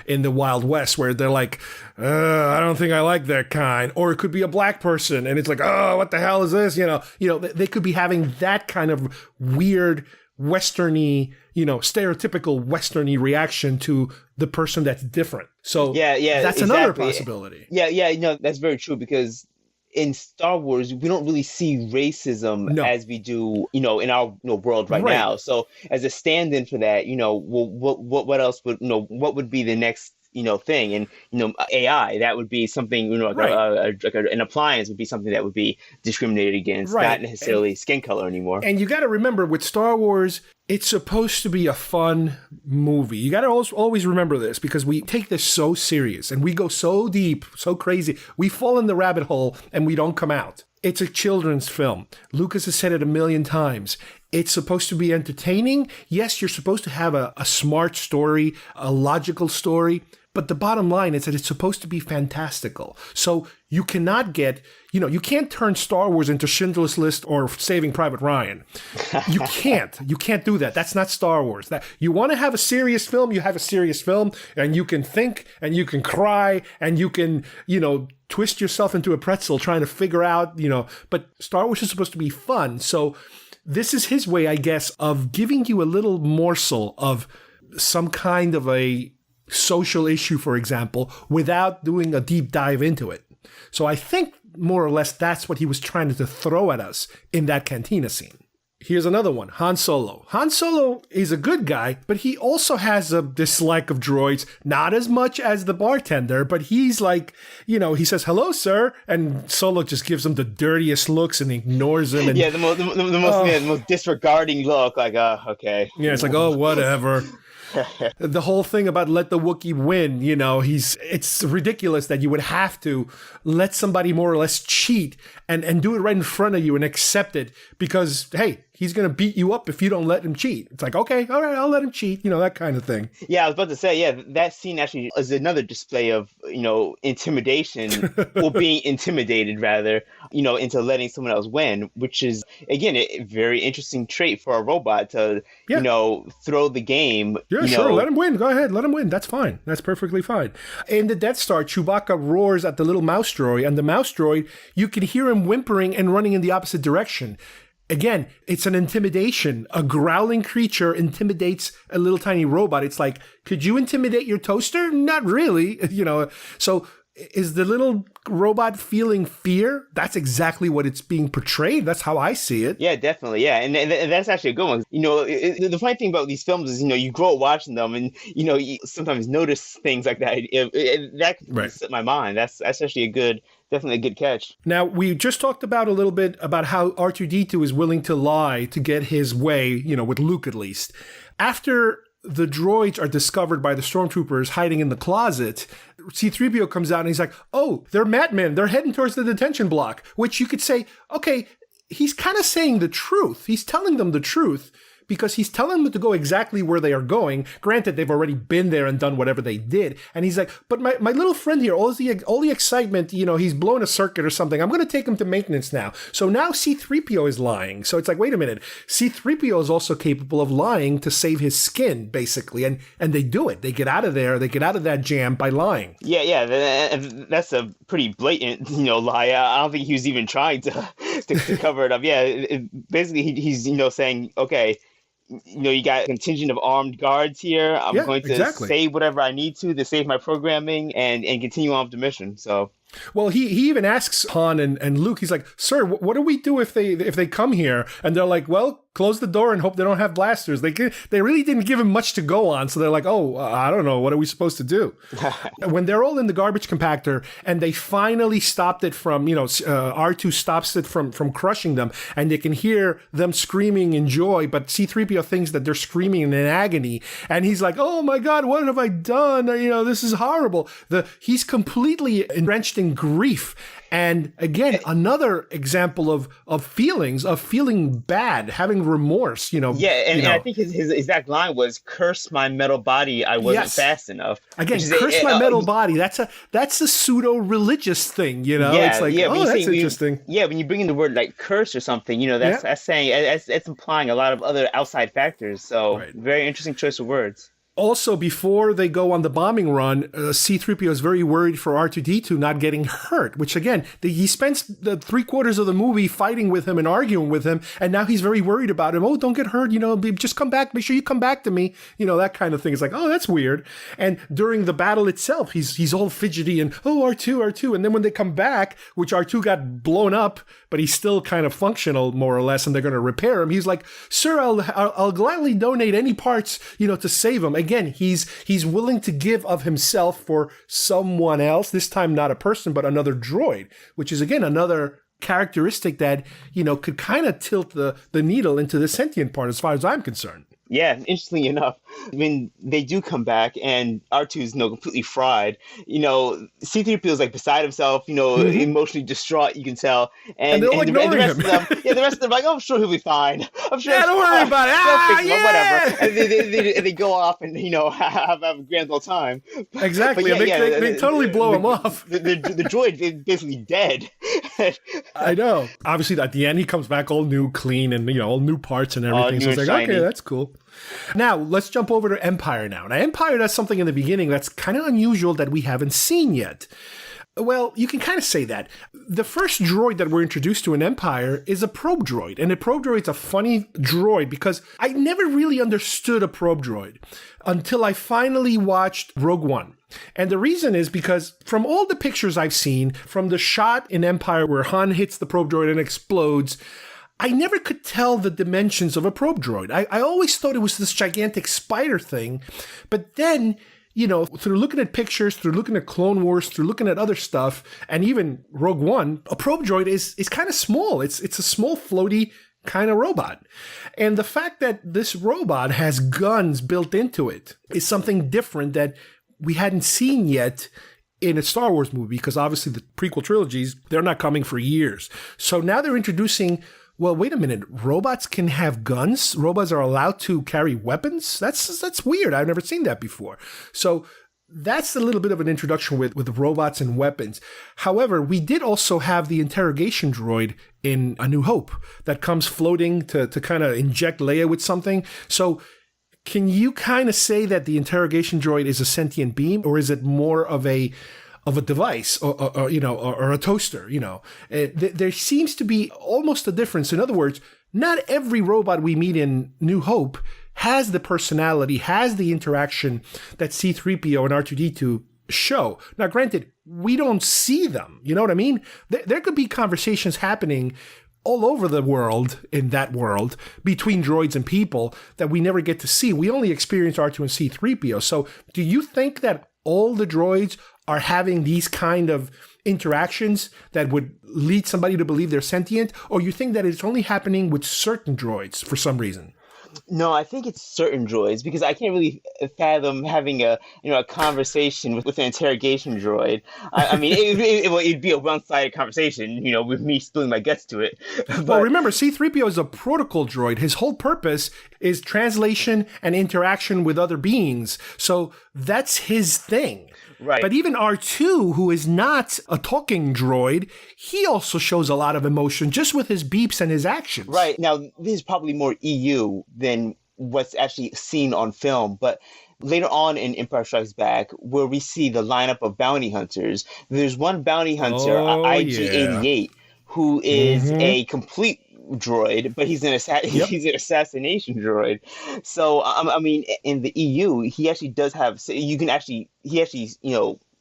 in the Wild West where they're like, I don't think I like that kind. Or it could be a black person and it's like, oh, what the hell is this? They could be having that kind of weird Western-y, stereotypical Western-y reaction to the person that's different. So that's another possibility. Yeah, that's very true because in Star Wars, we don't really see racism as we do, in our world right now. So as a stand-in for that, what else would, what would be the next, thing? And, AI, that would be something, an appliance would be something that would be discriminated against, not necessarily skin color anymore. And you got to remember with Star Wars, it's supposed to be a fun movie. You got to always remember this because we take this so serious and we go so deep, so crazy. We fall in the rabbit hole and we don't come out. It's a children's film. Lucas has said it a million times. It's supposed to be entertaining. Yes, you're supposed to have a smart story, a logical story. But the bottom line is that it's supposed to be fantastical. So you cannot get, you can't turn Star Wars into Schindler's List or Saving Private Ryan. You can't. You can't do that. That's not Star Wars. That you want to have a serious film, you have a serious film, and you can think, and you can cry, and you can, twist yourself into a pretzel trying to figure out, but Star Wars is supposed to be fun. So this is his way, I guess, of giving you a little morsel of some kind of a social issue, for example, without doing a deep dive into it. So I think more or less that's what he was trying to throw at us in that cantina scene. Here's another one, Han Solo. Han Solo is a good guy, but he also has a dislike of droids, not as much as the bartender, but he's like, he says, hello, sir, and Solo just gives him the dirtiest looks and ignores him. And, the most disregarding look, like, okay. Yeah, it's like, oh, whatever. The whole thing about let the Wookiee win, it's ridiculous that you would have to let somebody more or less cheat and do it right in front of you and accept it because, hey, he's going to beat you up if you don't let him cheat. It's like, okay, all right, I'll let him cheat, that kind of thing. Yeah, I was about to say, that scene actually is another display of, intimidation, or being intimidated rather, into letting someone else win, which is, again, a very interesting trait for a robot to, throw the game. Yeah, sure, let him win. Go ahead, let him win. That's fine. That's perfectly fine. In the Death Star, Chewbacca roars at the little mouse droid, and the mouse droid, you can hear him whimpering and running in the opposite direction. Again, it's an intimidation. A growling creature intimidates a little tiny robot. It's like, could you intimidate your toaster? Not really, So is the little robot feeling fear? That's exactly what it's being portrayed. That's how I see it. Yeah, definitely. Yeah, and that's actually a good one. The funny thing about these films is, you grow up watching them, and you sometimes notice things like that. That can set my mind. That's actually definitely a good catch. Now, we just talked about a little bit about how R2-D2 is willing to lie to get his way, with Luke at least. After the droids are discovered by the stormtroopers hiding in the closet, C-3PO comes out and he's like, oh, they're madmen. They're heading towards the detention block, which you could say, okay, he's kind of saying the truth. He's telling them the truth, because he's telling them to go exactly where they are going. Granted, they've already been there and done whatever they did. And he's like, but my little friend here, all the excitement, he's blown a circuit or something. I'm going to take him to maintenance now. So now C-3PO is lying. So it's like, wait a minute. C-3PO is also capable of lying to save his skin, basically. And they do it. They get out of there. They get out of that jam by lying. Yeah. That's a pretty blatant, lie. I don't think he was even trying to cover it up. Yeah, basically he's, saying, okay, you got a contingent of armed guards here. I'm going to say whatever I need to save my programming and continue on with the mission. So, well, he even asks Han and Luke. He's like, "Sir, what do we do if they come here?" And they're like, "Well, close the door and hope they don't have blasters." They really didn't give him much to go on, so they're like, "Oh, I don't know. What are we supposed to do?" When they're all in the garbage compactor and they finally stopped it from, R2 stops it from crushing them, and they can hear them screaming in joy, but C-3PO thinks that they're screaming in agony, and he's like, "Oh my God, what have I done? This is horrible." He's completely entrenched in grief. And again, another example of feeling bad, having remorse, Yeah, and I think his exact line was, "Curse my metal body, I wasn't fast enough." Again, curse my metal body. That's a pseudo-religious thing, It's like, that's interesting. Yeah, when you bring in the word like curse or something, that's saying, that's implying a lot of other outside factors. So very interesting choice of words. Also, before they go on the bombing run, C-3PO is very worried for R2-D2 not getting hurt, which again, he spends the 3/4 of the movie fighting with him and arguing with him, and now he's very worried about him. Oh, don't get hurt, just come back, make sure you come back to me, that kind of thing. It's like, oh, that's weird. And during the battle itself, he's all fidgety and, oh, R2, and then when they come back, which R2 got blown up, but he's still kind of functional, more or less, and they're going to repair him, he's like, "Sir, I'll gladly donate any parts, to save him." Again, he's willing to give of himself for someone else, this time not a person, but another droid, which is, again, another characteristic that, could kind of tilt the needle into the sentient part as far as I'm concerned. Yeah, interestingly enough, when they do come back and R2's completely fried, C-3PO is like beside himself, emotionally distraught, you can tell. And they're all ignoring the rest him. Of them, the rest of them are like, "Oh, I'm sure he'll be fine. I'm sure." Yeah, don't worry about it. Whatever. And they go off and have a grand old time. Exactly. They totally blow him off. The droid is basically dead. I know. Obviously, at the end, he comes back all new, clean, and all new parts and everything. So it's like, shiny. Okay, that's cool. Now, let's jump over to Empire now. Now, Empire does something in the beginning that's kind of unusual that we haven't seen yet. Well, you can kind of say that. The first droid that we're introduced to in Empire is a probe droid. And a probe droid's a funny droid because I never really understood a probe droid until I finally watched Rogue One. And the reason is because from all the pictures I've seen, from the shot in Empire where Han hits the probe droid and explodes, I never could tell the dimensions of a probe droid. I always thought it was this gigantic spider thing. But then, through looking at pictures, through looking at Clone Wars, through looking at other stuff, and even Rogue One, a probe droid is kind of small. It's a small, floaty kind of robot. And the fact that this robot has guns built into it is something different that we hadn't seen yet in a Star Wars movie, because obviously the prequel trilogies, they're not coming for years. So now they're introducing well, wait a minute, robots can have guns? Robots are allowed to carry weapons? That's weird. I've never seen that before. So that's a little bit of an introduction with robots and weapons. However, we did also have the interrogation droid in A New Hope that comes floating to kind of inject Leia with something. So can you kind of say that the interrogation droid is a sentient being, or is it more of a device or a toaster? There seems to be almost a difference. In other words, not every robot we meet in New Hope has the personality, has the interaction that C-3PO and R2-D2 show. Now, granted, we don't see them. You know what I mean? There could be conversations happening all over the world, in that world, between droids and people that we never get to see. We only experience R2 and C-3PO. So do you think that all the droids are having these kind of interactions that would lead somebody to believe they're sentient? Or you think that it's only happening with certain droids for some reason? No, I think it's certain droids, because I can't really fathom having a conversation with an interrogation droid. I mean, it'd be a one-sided conversation, with me spilling my guts to it. But, well, remember, C-3PO is a protocol droid. His whole purpose is translation and interaction with other beings. So that's his thing. Right. But even R2, who is not a talking droid, he also shows a lot of emotion just with his beeps and his actions. Right. Now, this is probably more EU than what's actually seen on film, but later on in Empire Strikes Back, where we see the lineup of bounty hunters, there's one bounty hunter, IG-88, who is a complete droid, but he's an assassination droid. So I mean, in the EU, he actually does have. He actually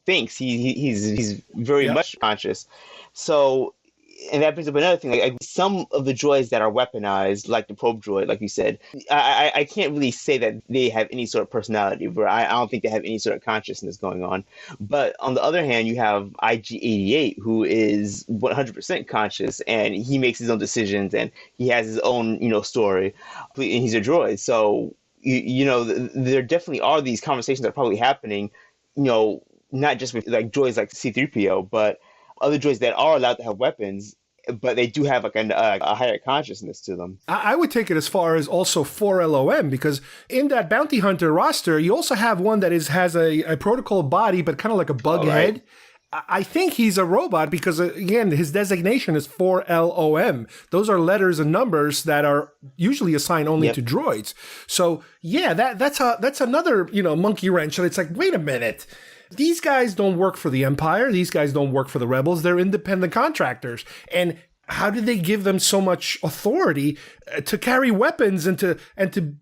thinks he's very much conscious. So, and that brings up another thing. Like some of the droids that are weaponized, like the probe droid, like you said, I can't really say that they have any sort of personality. Where I don't think they have any sort of consciousness going on. But on the other hand, you have IG-88, who is 100% conscious, and he makes his own decisions, and he has his own story. And he's a droid, so there definitely are these conversations that are probably happening. Not just with like droids like C-3PO, but other droids that are allowed to have weapons, but they do have like a higher consciousness to them. I would take it as far as also 4LOM, because in that bounty hunter roster, you also have one that has a protocol body, but kind of like a bug head. I think he's a robot because, again, his designation is 4LOM. Those are letters and numbers that are usually assigned only to droids. So, yeah, that's another, monkey wrench. And it's like, wait a minute. These guys don't work for the Empire. These guys don't work for the Rebels. They're independent contractors. And how did they give them so much authority to carry weapons and to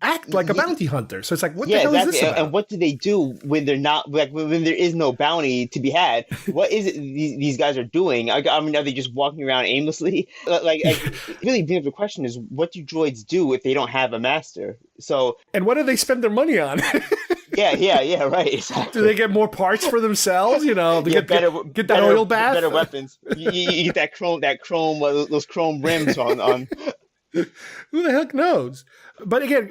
act like a bounty hunter? So it's like, what the hell is this about? And what do they do when they're not, like when there is no bounty to be had? What is it these guys are doing? I mean, are they just walking around aimlessly? Really, the question is, what do droids do if they don't have a master? So, and what do they spend their money on? Yeah, right. Exactly. Do they get more parts for themselves? Get that oil bath, better weapons. You get that chrome, those chrome rims on. Who the heck knows? But again,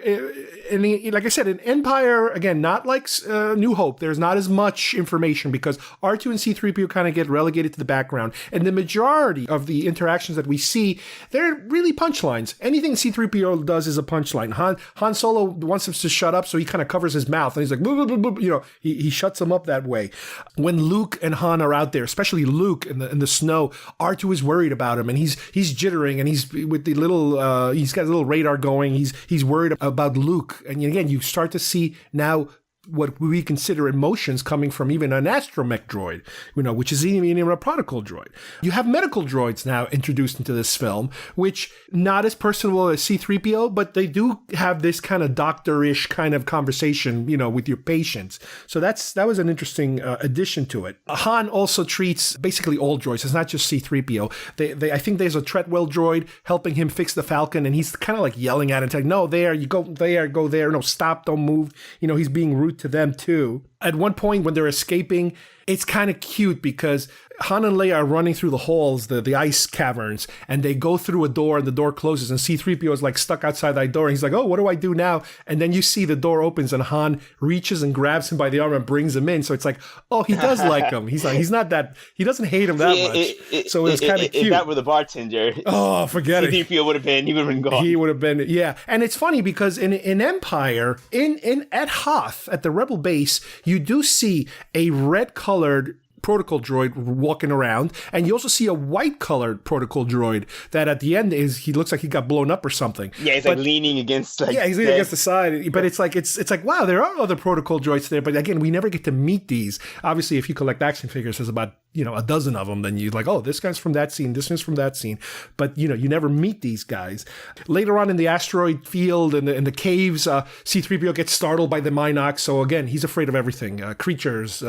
like I said, in Empire, again, not like New Hope, there's not as much information because R2 and C-3PO kind of get relegated to the background. And the majority of the interactions that we see, they're really punchlines. Anything C-3PO does is a punchline. Han Solo wants him to shut up, so he kind of covers his mouth. And he's like, blah, blah, blah, blah. He shuts him up that way. When Luke and Han are out there, especially Luke in the snow, R2 is worried about him. And he's jittering, and he's with the little, he's got a little radar going. He's worried about Luke. And again, you start to see now what we consider emotions coming from even an astromech droid, which is even a protocol droid. You have medical droids now introduced into this film, which not as personable as C-3PO, but they do have this kind of doctor-ish kind of conversation, with your patients. So that was an interesting addition to it. Han also treats basically all droids. It's not just C-3PO. I think there's a Treadwell droid helping him fix the Falcon, and he's kind of like yelling at it, like, no, there, you go there, go there, no, stop, don't move. He's being rude to them too. At one point when they're escaping, it's kind of cute because Han and Leia are running through the halls, the ice caverns, and they go through a door and the door closes and C-3PO is like stuck outside that door and he's like, oh, what do I do now? And then you see the door opens and Han reaches and grabs him by the arm and brings him in. So it's like, oh, he does like him. He's not that, he doesn't hate him that much. So it was kind of cute. If that were the bartender, oh, forget it. C-3PO would have been gone. He would have been, yeah. And it's funny because in Empire, at Hoth, at the Rebel base, you do see a red-colored protocol droid walking around, and you also see a white-colored protocol droid that at the end he looks like he got blown up or something. Yeah, he's leaning against. He's leaning against the side. But it's like wow, there are other protocol droids there. But again, we never get to meet these. Obviously, if you collect action figures, there's about a dozen of them. Then you're like, oh, this guy's from that scene. This one's from that scene. But you never meet these guys. Later on in the asteroid field and in the caves, C-3PO gets startled by the Minox. So again, he's afraid of everything. Creatures,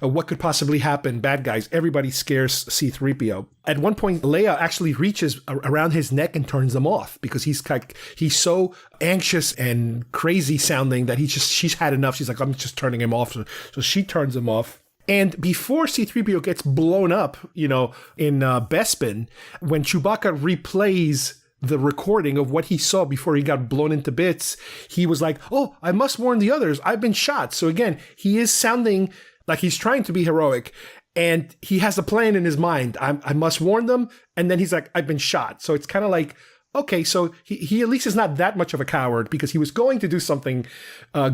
what could possibly happen, bad guys. Everybody scares C-3PO. At one point, Leia actually reaches around his neck and turns him off because he's so anxious and crazy sounding that she's had enough. She's like, I'm just turning him off. So she turns him off. And before C-3PO gets blown up, in Bespin, when Chewbacca replays the recording of what he saw before he got blown into bits, he was like, oh, I must warn the others. I've been shot. So again, he is sounding like he's trying to be heroic. And he has a plan in his mind. I must warn them. And then he's like, I've been shot. So it's kind of like, okay, so he at least is not that much of a coward because he was going to do something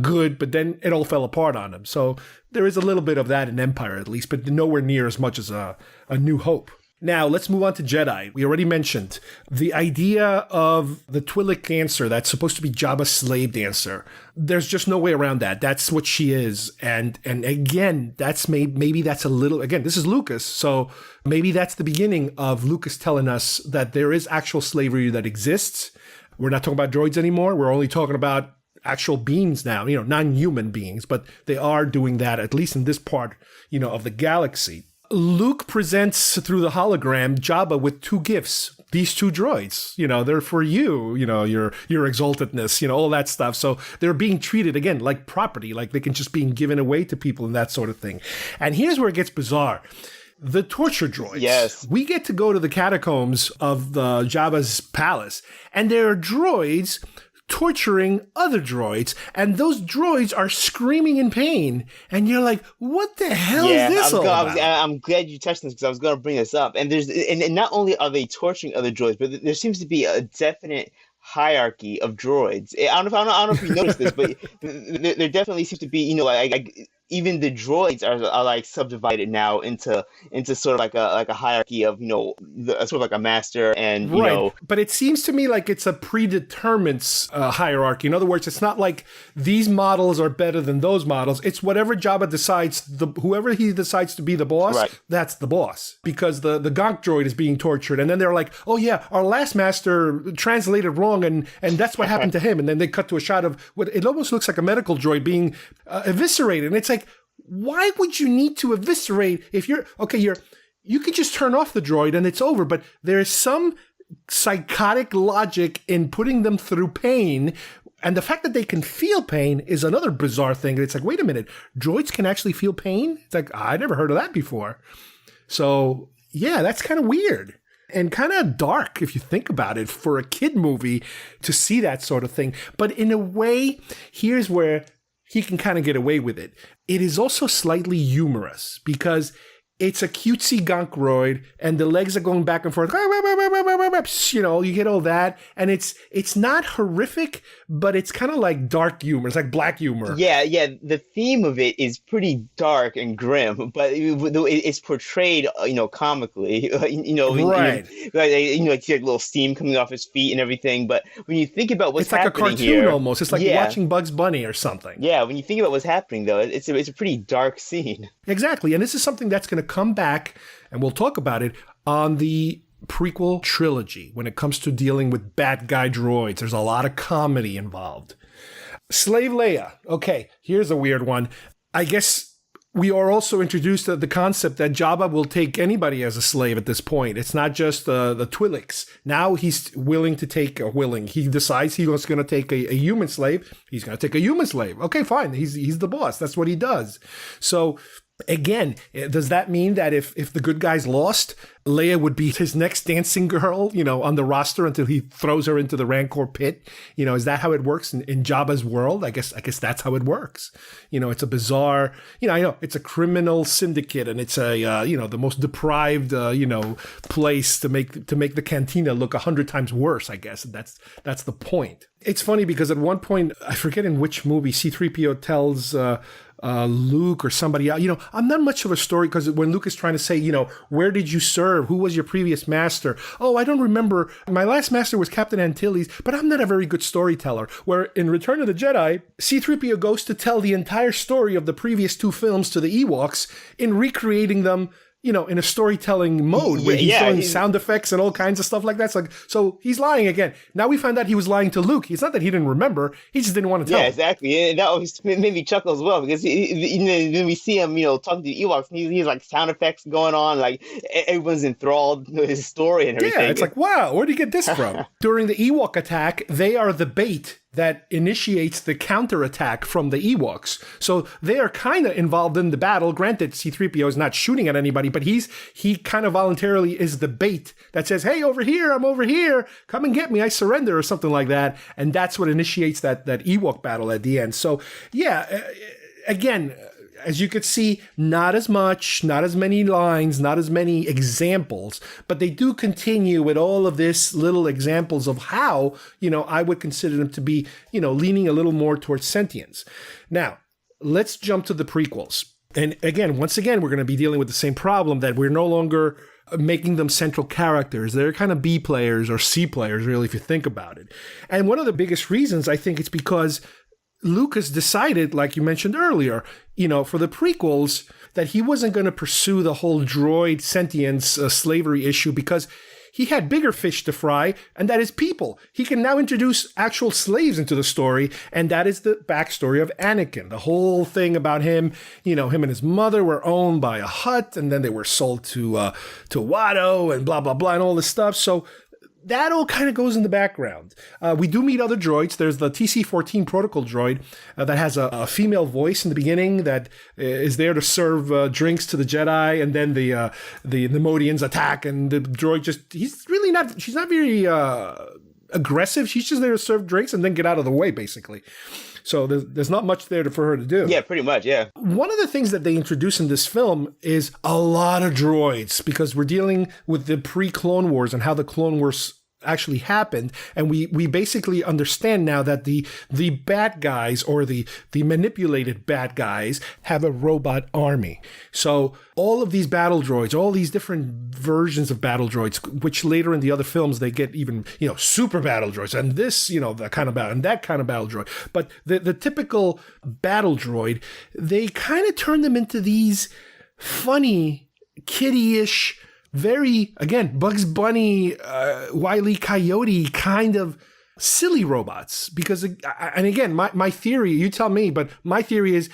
good, but then it all fell apart on him. So there is a little bit of that in Empire at least, but nowhere near as much as a New Hope. Now, let's move on to Jedi. We already mentioned the idea of the Twi'lek dancer that's supposed to be Jabba's slave dancer. There's just no way around that. That's what she is. And again, that's maybe that's a little, again, this is Lucas. So maybe that's the beginning of Lucas telling us that there is actual slavery that exists. We're not talking about droids anymore. We're only talking about actual beings now, non-human beings, but they are doing that, at least in this part, of the galaxy. Luke presents through the hologram Jabba with two gifts. These two droids, they're for you, your exaltedness, all that stuff. So they're being treated, again, like property, like they can just be given away to people and that sort of thing. And here's where it gets bizarre. The torture droids. Yes. We get to go to the catacombs of the Jabba's palace, and there are droids torturing other droids, and those droids are screaming in pain, and you're like, what the hell is this all about? I'm glad you touched this because I was going to bring this up. And and not only are they torturing other droids, but there seems to be a definite hierarchy of droids. I don't know if you noticed this, but there definitely seems to be, even the droids are like subdivided now into sort of like a hierarchy of sort of like a master and But it seems to me like it's a predetermined hierarchy. In other words, it's not like these models are better than those models. It's whatever Jabba decides, whoever he decides to be the boss, right, that's the boss. Because the Gonk droid is being tortured, and then they're like, oh yeah, our last master translated wrong, and that's what happened to him. And then they cut to a shot of what it almost looks like a medical droid being eviscerated, and it's like, why would you need to eviscerate if you could just turn off the droid and it's over, but there's some psychotic logic in putting them through pain, and the fact that they can feel pain is another bizarre thing. It's like, wait a minute, droids can actually feel pain? It's like, I never heard of that before. So yeah, that's kind of weird and kind of dark if you think about it for a kid movie to see that sort of thing. But in a way, here's where he can kind of get away with it. It is also slightly humorous because it's a cutesy Gonk droid and the legs are going back and forth. You get all that. And it's not horrific, but it's kind of like dark humor. It's like black humor. Yeah. The theme of it is pretty dark and grim, but it's portrayed, comically. Right. You see a little steam coming off his feet and everything. But when you think about what's happening here, it's like a cartoon almost. It's like watching Bugs Bunny or something. Yeah. When you think about what's happening, though, it's a pretty dark scene. Exactly. And this is something that's going to come back, and we'll talk about it on the prequel trilogy when it comes to dealing with bad guy droids. There's a lot of comedy involved. Slave Leia. Okay, here's a weird one. I guess we are also introduced to the concept that Jabba will take anybody as a slave at this point. It's not just the Twi'leks. Now he's willing to take he decides he was going to take a human slave. He's going to take a human slave. Okay, fine. He's the boss. That's what he does. So Again, does that mean that if the good guys lost, Leia would be his next dancing girl, on the roster until he throws her into the Rancor pit? Is that how it works in Jabba's world? I guess that's how it works. It's a bizarre, I know it's a criminal syndicate, and it's a, the most deprived, place to make the Cantina look 100 times worse, I guess. And that's the point. It's funny because at one point, I forget in which movie, C-3PO tells Luke or somebody else, I'm not much of a story, because when Luke is trying to say, where did you serve? Who was your previous master? Oh, I don't remember. My last master was Captain Antilles, but I'm not a very good storyteller. Where in Return of the Jedi, C-3PO goes to tell the entire story of the previous 2 films to the Ewoks in recreating them, in a storytelling mode where he's showing sound effects and all kinds of stuff like that. So he's lying again. Now we find out he was lying to Luke. It's not that he didn't remember. He just didn't want to tell him. Exactly. And that always made me chuckle as well, because then we see him, talking to the Ewoks, and he's like sound effects going on, like everyone's enthralled with his story and everything. Yeah, it's like, wow, where did you get this from? During the Ewok attack, they are the bait that initiates the counterattack from the Ewoks. So they are kind of involved in the battle. Granted, C-3PO is not shooting at anybody, but he kind of voluntarily is the bait that says, hey, over here, I'm over here, come and get me, I surrender, or something like that. And that's what initiates that Ewok battle at the end. So yeah, again, as you could see, not as many lines, not as many examples, but they do continue with all of this little examples of how, I would consider them to be, leaning a little more towards sentience. Now, let's jump to the prequels. And again, once again, we're going to be dealing with the same problem, that we're no longer making them central characters. They're kind of B players or C players, really, if you think about it. And one of the biggest reasons, I think, it's because Lucas decided, like you mentioned earlier, for the prequels, that he wasn't going to pursue the whole droid sentience slavery issue, because he had bigger fish to fry, and that is people. He can now introduce actual slaves into the story, and that is the backstory of Anakin. The whole thing about him, him and his mother were owned by a Hutt, and then they were sold to Watto, and blah, blah, blah, and all this stuff. So that all kind of goes in the background. We do meet other droids. There's the TC-14 protocol droid that has a female voice in the beginning that is there to serve drinks to the Jedi, and then the Nemodians attack, and the droid she's not very aggressive. She's just there to serve drinks and then get out of the way, basically. So there's not much there for her to do. Yeah, pretty much, yeah. One of the things that they introduce in this film is a lot of droids, because we're dealing with the pre-Clone Wars and how the Clone Wars actually happened, and we basically understand now that the bad guys, or the manipulated bad guys, have a robot army. So all of these battle droids, all these different versions of battle droids, which later in the other films they get even super battle droids, and this the kind of battle, and that kind of battle droid. But the typical battle droid, they kind of turn them into these funny, kiddie-ish, very, again, Bugs Bunny, Wile E. Coyote kind of silly robots. Because, and again, my theory, you tell me, but my theory is,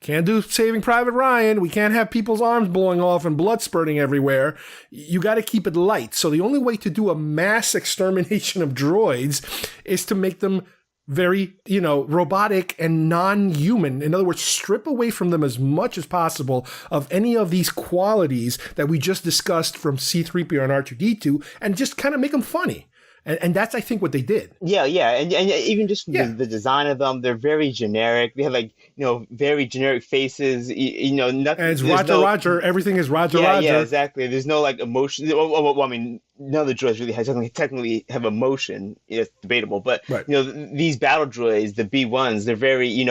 can't do Saving Private Ryan. We can't have people's arms blowing off and blood spurting everywhere. You got to keep it light. So the only way to do a mass extermination of droids is to make them very, robotic and non-human. In other words, strip away from them as much as possible of any of these qualities that we just discussed from C-3PO and R2-D2, and just kind of make them funny. And that's, I think, what they did. Yeah. And even just the design of them, they're very generic. They have very generic faces, nothing. And it's Roger. Everything is Roger. Yeah, exactly. There's no emotion. Well, I mean, none of the droids really technically have emotion. It's debatable. But, right. These battle droids, the B1s, they're very,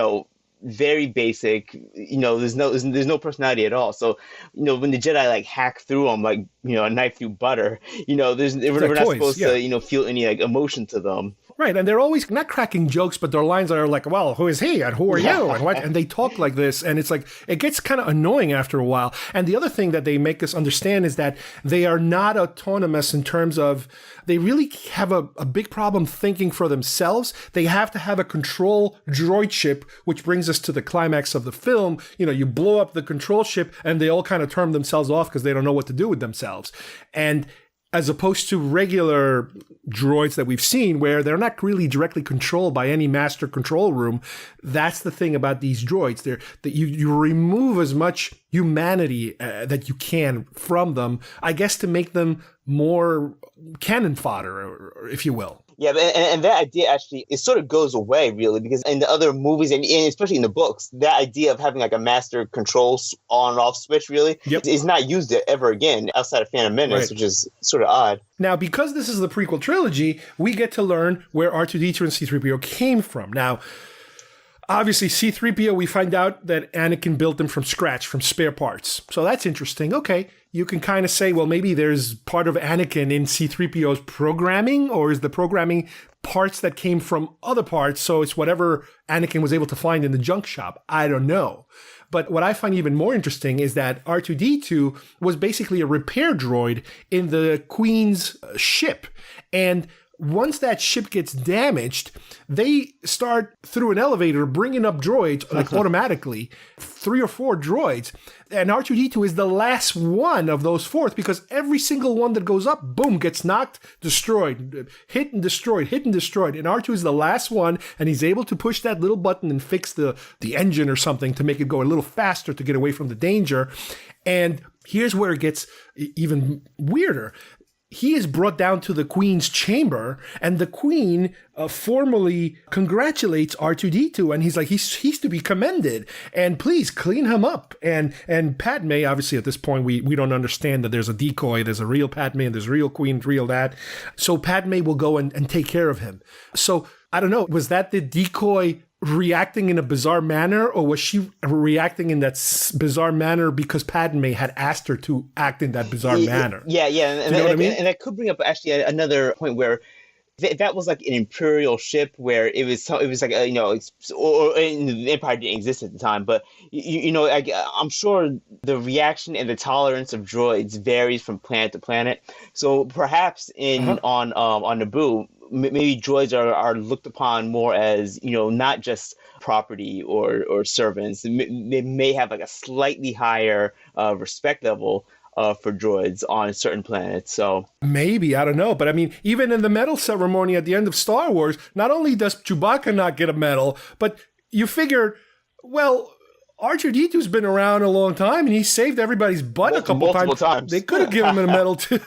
very basic. There's no personality at all. So when the Jedi hack through them a knife through butter, we're not supposed to feel any emotion to them. Right, and they're always not cracking jokes, but their lines are like, well, who is he and who are you and what? And they talk like this, and it's it gets kind of annoying after a while. And the other thing that they make us understand is that they are not autonomous in terms of, they really have a big problem thinking for themselves. They have to have a control droid ship, which brings us to the climax of the film. You blow up the control ship and they all kind of turn themselves off because they don't know what to do with themselves. And as opposed to regular droids that we've seen where they're not really directly controlled by any master control room. That's the thing about these droids. That you remove as much humanity that you can from them, I guess, to make them more cannon fodder, or if you will. Yeah, and that idea actually, it sort of goes away, really, because in the other movies, and especially in the books, that idea of having like a master control on-off switch, really, is not used ever again outside of Phantom Menace, which is sort of odd. Now, because this is the prequel trilogy, we get to learn where R2-D2 and C-3PO came from. Now, obviously, C-3PO, we find out that Anakin built them from scratch, from spare parts. So that's interesting. Okay, you can kind of say, well, maybe there's part of Anakin in C-3PO's programming, or is the programming parts that came from other parts, so it's whatever Anakin was able to find in the junk shop? I don't know. But what I find even more interesting is that R2-D2 was basically a repair droid in the Queen's ship. And once that ship gets damaged, they start through an elevator bringing up droids like automatically, 3 or 4 droids. And R2-D2 is the last one of those 4th, because every single one that goes up, boom, gets knocked, destroyed, hit and destroyed. And R2 is the last one, and he's able to push that little button and fix the engine or something to make it go a little faster to get away from the danger. And here's where it gets even weirder. He is brought down to the Queen's chamber, and the Queen formally congratulates R2-D2, and he's like, he's to be commended, and please clean him up. And Padme, obviously at this point, we don't understand that there's a decoy, there's a real Padme, and there's a real Queen, real that. So Padme will go and take care of him. So I don't know, was that the decoy reacting in a bizarre manner, or was she reacting in that bizarre manner because Padme had asked her to act in that bizarre manner? Yeah. And, you know what I mean? And that could bring up actually another point where that was like an Imperial ship where it was like or the Empire didn't exist at the time, but I'm sure the reaction and the tolerance of droids varies from planet to planet. So perhaps on Naboo, maybe droids are looked upon more as, not just property or servants. They may have like a slightly higher respect level for droids on certain planets. So maybe, I don't know. But I mean, even in the medal ceremony at the end of Star Wars, not only does Chewbacca not get a medal, but you figure, well, R2-D2's been around a long time and he saved everybody's butt a couple times. They could have given him a medal too.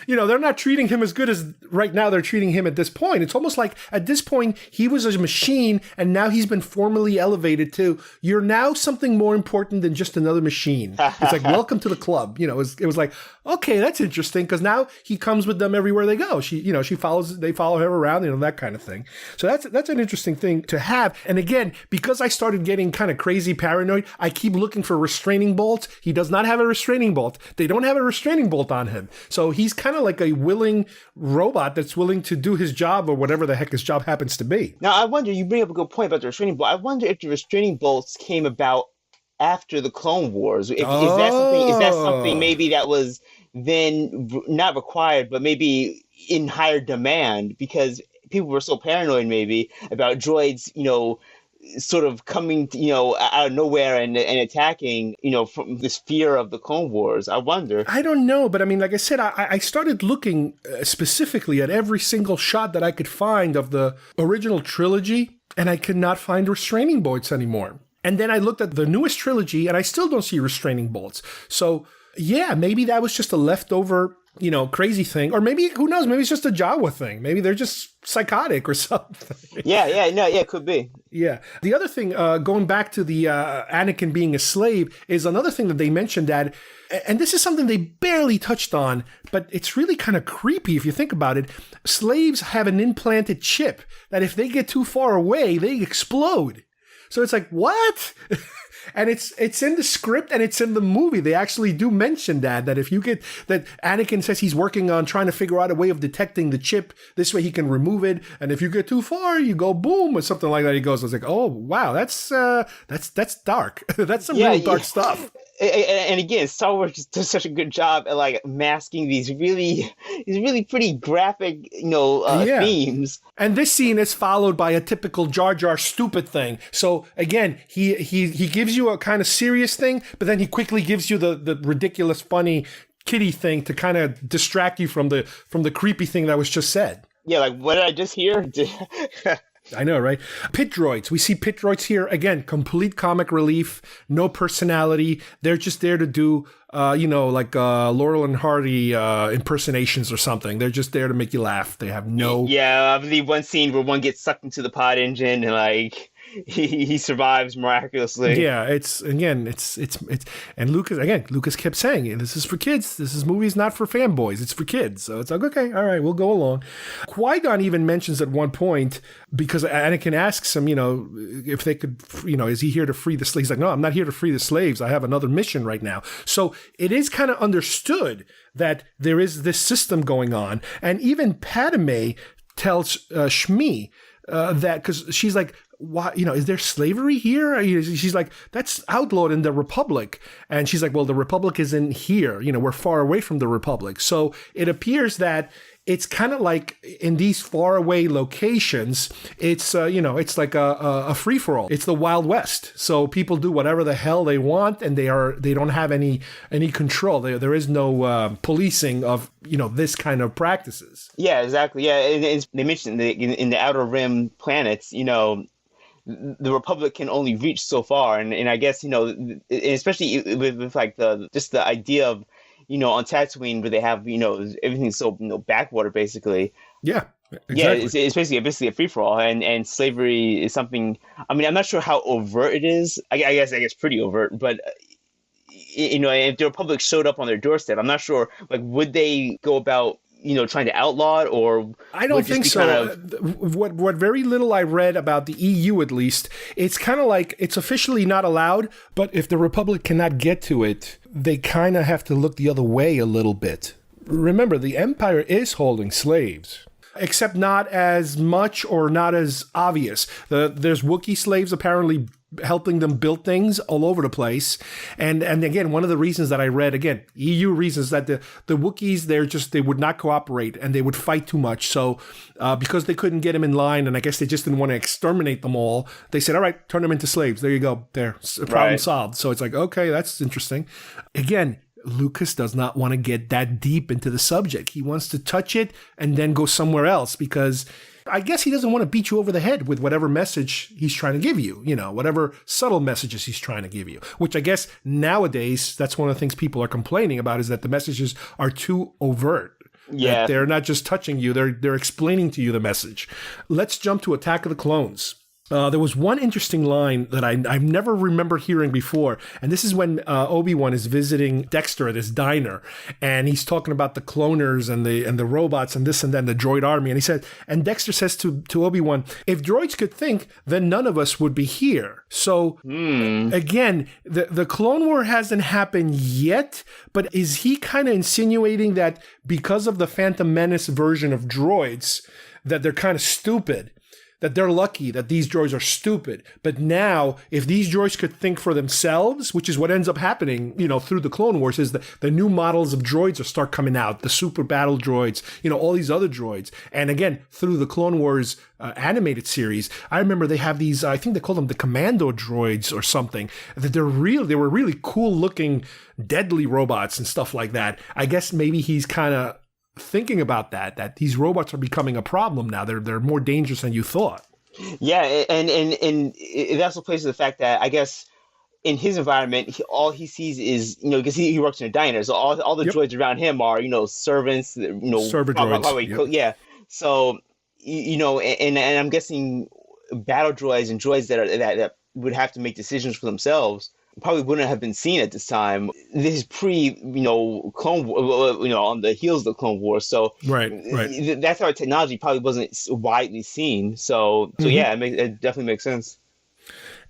They're not treating him as good as right now they're treating him at this point. It's almost like at this point, he was a machine and now he's been formally elevated to, you're now something more important than just another machine. It's like, welcome to the club. It was like, okay, that's interesting, because now he comes with them everywhere they go. They follow him around, that kind of thing. So that's an interesting thing to have. And again, because I started getting kind of crazy paranoid, I keep looking for restraining bolts. He does not have a restraining bolt. They don't have a restraining bolt on him. So he's kind of like a willing robot that's willing to do his job, or whatever the heck his job happens to be. Now, I wonder, you bring up a good point about the restraining bolt. I wonder if the restraining bolts came about after the Clone Wars. Is that something maybe that was then not required, but maybe in higher demand, because people were so paranoid maybe about droids, sort of coming, out of nowhere and attacking, from this fear of the Clone Wars. I wonder. I don't know, but I mean, like I said, I started looking specifically at every single shot that I could find of the original trilogy, and I could not find restraining bolts anymore. And then I looked at the newest trilogy, and I still don't see restraining bolts. So, yeah, maybe that was just a leftover, crazy thing. Or maybe, who knows, maybe it's just a Jawa thing. Maybe they're just psychotic or something. Yeah, it could be. Yeah. The other thing, going back to the Anakin being a slave, is another thing that they mentioned that, and this is something they barely touched on, but it's really kind of creepy if you think about it. Slaves have an implanted chip that if they get too far away, they explode. So it's like, what? And it's in the script and it's in the movie. They actually do mention that if you get that, Anakin says he's working on trying to figure out a way of detecting the chip. This way he can remove it. And if you get too far, you go boom or something like that. He goes, I was like, oh wow, that's dark. That's some real dark stuff. And again, Star Wars just does such a good job at like masking these really pretty graphic, themes. And this scene is followed by a typical Jar Jar stupid thing. So again, he gives you a kind of serious thing, but then he quickly gives you the ridiculous, funny kiddie thing to kind of distract you from the creepy thing that was just said. Yeah, like what did I just hear? I know, right? Pit droids. We see pit droids here. Again, complete comic relief, no personality. They're just there to do, like Laurel and Hardy impersonations or something. They're just there to make you laugh. They have no... Yeah, I believe one scene where one gets sucked into the pod engine and like he survives miraculously. Yeah, it's and Lucas kept saying, this is for kids. This movie's not for fanboys. It's for kids. So it's like, okay, all right, we'll go along. Qui-Gon even mentions at one point, because Anakin asks him, if they could, is he here to free the slaves? He's like, no, I'm not here to free the slaves. I have another mission right now. So it is kind of understood that there is this system going on. And even Padme tells Shmi that, because she's like, why, is there slavery here? She's like, that's outlawed in the Republic. And she's like, well, the Republic isn't here. We're far away from the Republic. So it appears that it's kind of like in these faraway locations, it's, it's like a free-for-all. It's the Wild West. So people do whatever the hell they want, and they don't have any control. There is no policing of, this kind of practices. Yeah, exactly. Yeah, they mentioned in the Outer Rim planets, the Republic can only reach so far, and I guess especially with like the idea of on Tatooine where they have everything's so backwater basically. Yeah, exactly. Yeah, it's basically a free for all, and slavery is something. I mean, I'm not sure how overt it is. I guess pretty overt, but if the Republic showed up on their doorstep, I'm not sure. Like, would they go about trying to outlaw it, or I don't think so. What very little I read about the EU, at least, it's kind of like it's officially not allowed, but if the Republic cannot get to it, they kind of have to look the other way a little bit. Remember, the Empire is holding slaves, except not as much or not as obvious. There's Wookiee slaves apparently helping them build things all over the place. And again, one of the reasons that I read, again, EU reasons that the Wookiees, they would not cooperate and they would fight too much. So because they couldn't get them in line, and I guess they just didn't want to exterminate them all, they said, all right, turn them into slaves. There you go. There, problem solved. So it's like, okay, that's interesting. Again, Lucas does not want to get that deep into the subject. He wants to touch it and then go somewhere else, because I guess he doesn't want to beat you over the head with whatever message he's trying to give you, whatever subtle messages he's trying to give you, which I guess nowadays, that's one of the things people are complaining about, is that the messages are too overt. Yeah. They're not just touching you, they're explaining to you the message. Let's jump to Attack of the Clones. There was one interesting line that I've never remember hearing before, and this is when Obi-Wan is visiting Dexter at his diner, and he's talking about the cloners and the robots and this and then the droid army, and he said, and Dexter says to Obi-Wan, if droids could think, then none of us would be here. So again, the Clone War hasn't happened yet, but is he kind of insinuating that because of the Phantom Menace version of droids, that they're kind of stupid? That they're lucky that these droids are stupid. But now, if these droids could think for themselves, which is what ends up happening, through the Clone Wars, is the new models of droids start coming out, the super battle droids, all these other droids. And again, through the Clone Wars animated series, I remember they have these, I think they call them the commando droids or something, that they were really cool looking, deadly robots and stuff like that. I guess maybe he's kind of thinking about that these robots are becoming a problem now. They're more dangerous than you thought. Yeah, and it also plays to the fact that I guess in his environment, all he sees is because he works in a diner, so all the droids around him are servants, server droids. Yeah. So and I'm guessing battle droids and droids that would have to make decisions for themselves probably wouldn't have been seen at this time. This is Clone War, on the heels of the Clone Wars. So right. That sort of technology probably wasn't widely seen. So yeah, it definitely makes sense.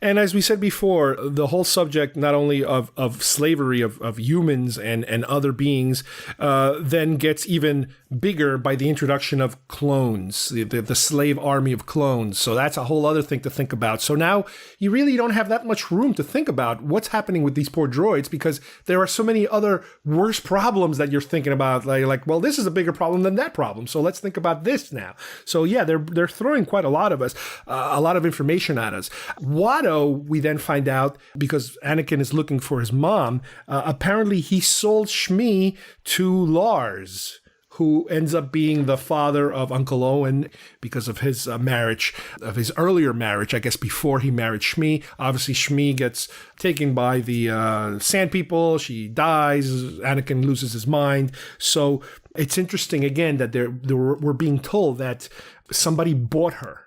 And as we said before, the whole subject not only of slavery of humans and other beings then gets even bigger by the introduction of clones, the slave army of clones. So that's a whole other thing to think about. So now you really don't have that much room to think about what's happening with these poor droids, because there are so many other worse problems that you're thinking about. Like, well, this is a bigger problem than that problem, so let's think about this now. So yeah, they're throwing quite a lot of information at us. What Shadow, we then find out, because Anakin is looking for his mom, apparently he sold Shmi to Lars, who ends up being the father of Uncle Owen because of his marriage, of his earlier marriage, I guess, before he married Shmi. Obviously, Shmi gets taken by the Sand People. She dies. Anakin loses his mind. So it's interesting, again, that we're being told that somebody bought her.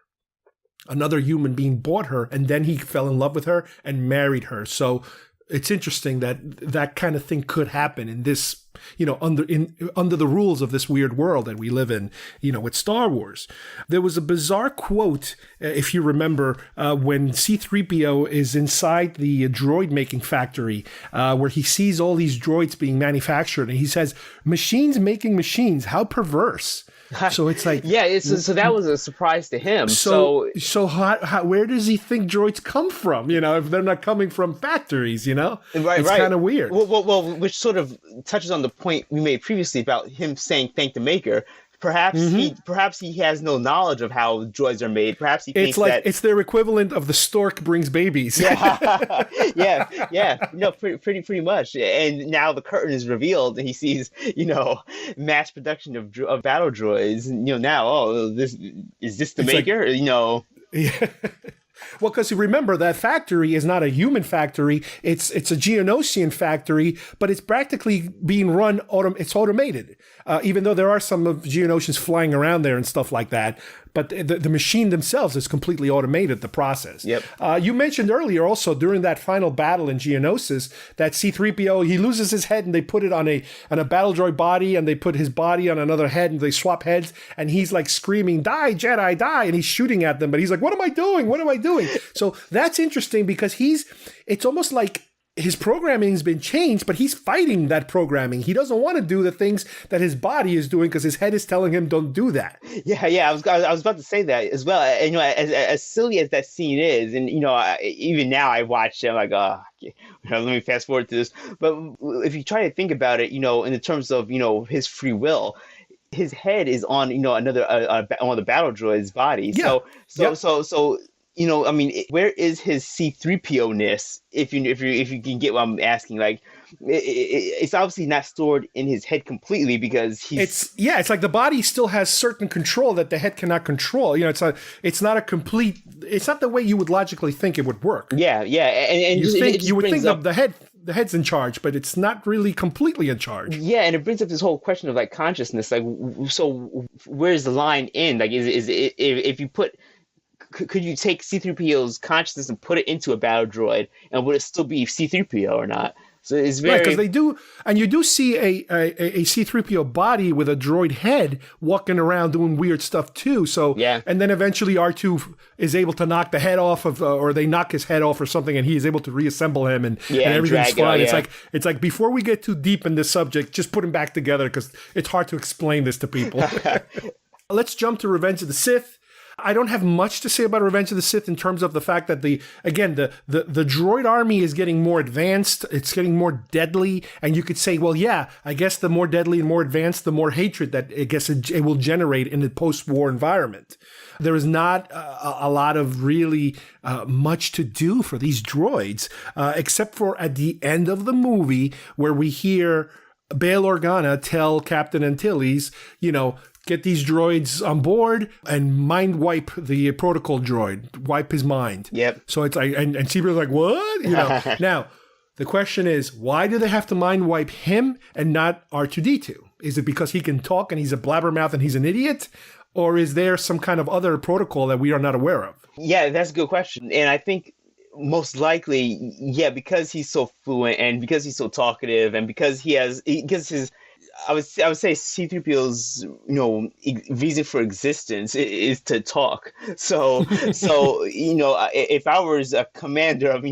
Another human being bought her, and then he fell in love with her and married her. So it's interesting that kind of thing could happen in this, under the rules of this weird world that we live in, with Star Wars. There was a bizarre quote, if you remember, when C-3PO is inside the droid making factory, where he sees all these droids being manufactured, and he says, "Machines making machines, how perverse." So it's like, so that was a surprise to him. So how, where does he think droids come from? If they're not coming from factories, Right, it's kind of weird. Well, which sort of touches on the point we made previously about him saying "thank the maker." Perhaps he has no knowledge of how droids are made. Perhaps he thinks it's their equivalent of the stork brings babies. Pretty much. And now the curtain is revealed, and he sees, mass production of battle droids. Is this the maker? Yeah. Well, because remember, that factory is not a human factory. It's a Geonosian factory, but it's practically being run, it's automated. Even though there are some of Geonosians flying around there and stuff like that. But the machine themselves is completely automated, the process. Yep. You mentioned earlier also, during that final battle in Geonosis, that C-3PO, he loses his head and they put it on a battle droid body, and they put his body on another head and they swap heads, and he's like screaming, "Die, Jedi, die!" And he's shooting at them, but he's like, "What am I doing? What am I doing?" So that's interesting, because it's almost like his programming's been changed, but he's fighting that programming. He doesn't want to do the things that his body is doing because his head is telling him don't do that. Yeah. I was about to say that as well. And, as silly as that scene is, and even now I watch it, I'm like, let me fast forward to this. But if you try to think about it, in the terms of his free will, his head is on another on the battle droid's body. Yeah. So. Where is his C-3PO-ness? If you can get what I'm asking, like, it's obviously not stored in his head completely, because it's like the body still has certain control that the head cannot control. It's not the way you would logically think it would work. Yeah, and you would think the head's in charge, but it's not really completely in charge. Yeah, and it brings up this whole question of like consciousness. Like, so where's the line in? Like, is it, if you put, could you take C-3PO's consciousness and put it into a battle droid, and would it still be C-3PO or not? So it's very... Right, because they do, and you do see a C-3PO body with a droid head walking around doing weird stuff too. So, yeah. And then eventually R2 is able to knock the head off of, or they knock his head off or something, and he is able to reassemble him, and everything's fine. It's like before we get too deep in this subject, just put him back together, because it's hard to explain this to people. Let's jump to Revenge of the Sith. I don't have much to say about Revenge of the Sith in terms of the fact that the droid army is getting more advanced. It's getting more deadly. And you could say, well, yeah, I guess the more deadly and more advanced, the more hatred that it will generate in the post-war environment. There is not a lot of really much to do for these droids, except for at the end of the movie where we hear Bail Organa tell Captain Antilles, get these droids on board and mind wipe the protocol droid, wipe his mind. Yep. So it's like, and Seabird's like, what? Now, the question is, why do they have to mind wipe him and not R2-D2? Is it because he can talk and he's a blabbermouth and he's an idiot? Or is there some kind of other protocol that we are not aware of? Yeah, that's a good question. And I think most likely, because he's so fluent and because he's so talkative and because his I would say C-3PO's reason for existence is to talk. So if I was a commander of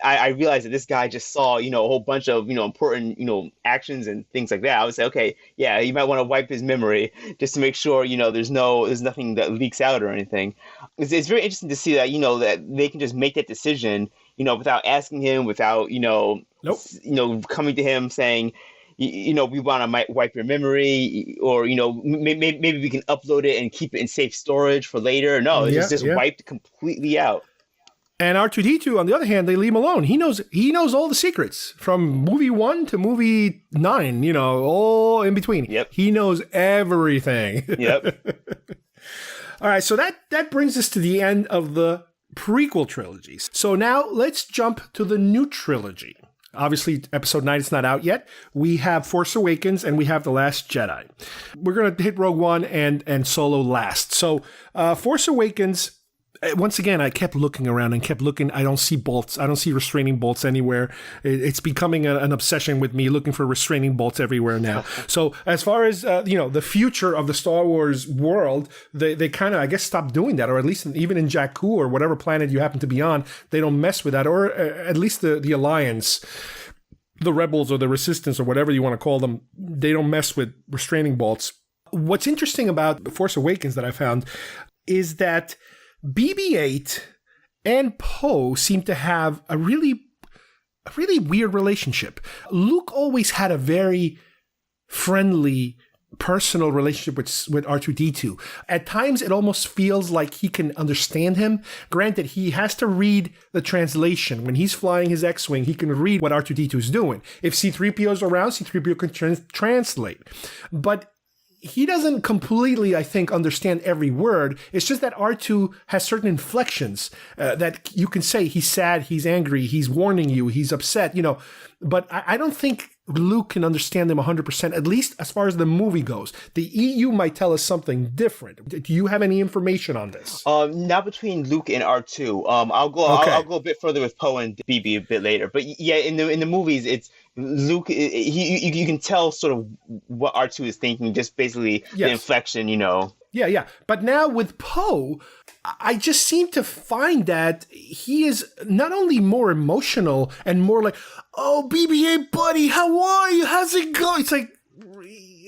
I realized that this guy just saw a whole bunch of important actions and things like that. I would say, okay, yeah, you might want to wipe his memory just to make sure there's nothing that leaks out or anything. It's very interesting to see that that they can just make that decision without asking him, without coming to him saying, we want to wipe your memory, or maybe we can upload it and keep it in safe storage for later. No, it's just wiped completely out. And R2-D2, on the other hand, they leave him alone. He knows all the secrets from movie 1 to movie 9, all in between. Yep. He knows everything. Yep. All right, so that brings us to the end of the prequel trilogies. So now let's jump to the new trilogy. Obviously, episode 9 is not out yet. We have Force Awakens and we have The Last Jedi. We're going to hit Rogue One and Solo last. So Force Awakens, once again, I kept looking around and kept looking. I don't see bolts. I don't see restraining bolts anywhere. It's becoming an obsession with me, looking for restraining bolts everywhere now. So as far as, the future of the Star Wars world, they kind of, I guess, stopped doing that, or at least even in Jakku or whatever planet you happen to be on, they don't mess with that, or at least the Alliance, the Rebels or the Resistance or whatever you want to call them, they don't mess with restraining bolts. What's interesting about Force Awakens that I found is that BB-8 and Poe seem to have a really weird relationship. Luke always had a very friendly, personal relationship with R2-D2. At times, it almost feels like he can understand him. Granted, he has to read the translation. When he's flying his X-Wing, he can read what R2-D2 is doing. If C-3PO is around, C-3PO can translate. But he doesn't completely, I think, understand every word. It's just that R2 has certain inflections that you can say he's sad, he's angry, he's warning you, he's upset, But I don't think Luke can understand them 100%, at least as far as the movie goes. The EU might tell us something different. Do you have any information on this? Not between Luke and R2. I'll go a bit further with Poe and BB a bit later. But yeah, in the movies, it's Luke. You can tell sort of what R2 is thinking, just basically the inflection, Yeah. But now with Poe, I just seem to find that he is not only more emotional and more like, oh, BB-8 buddy, how are you? How's it going? It's like,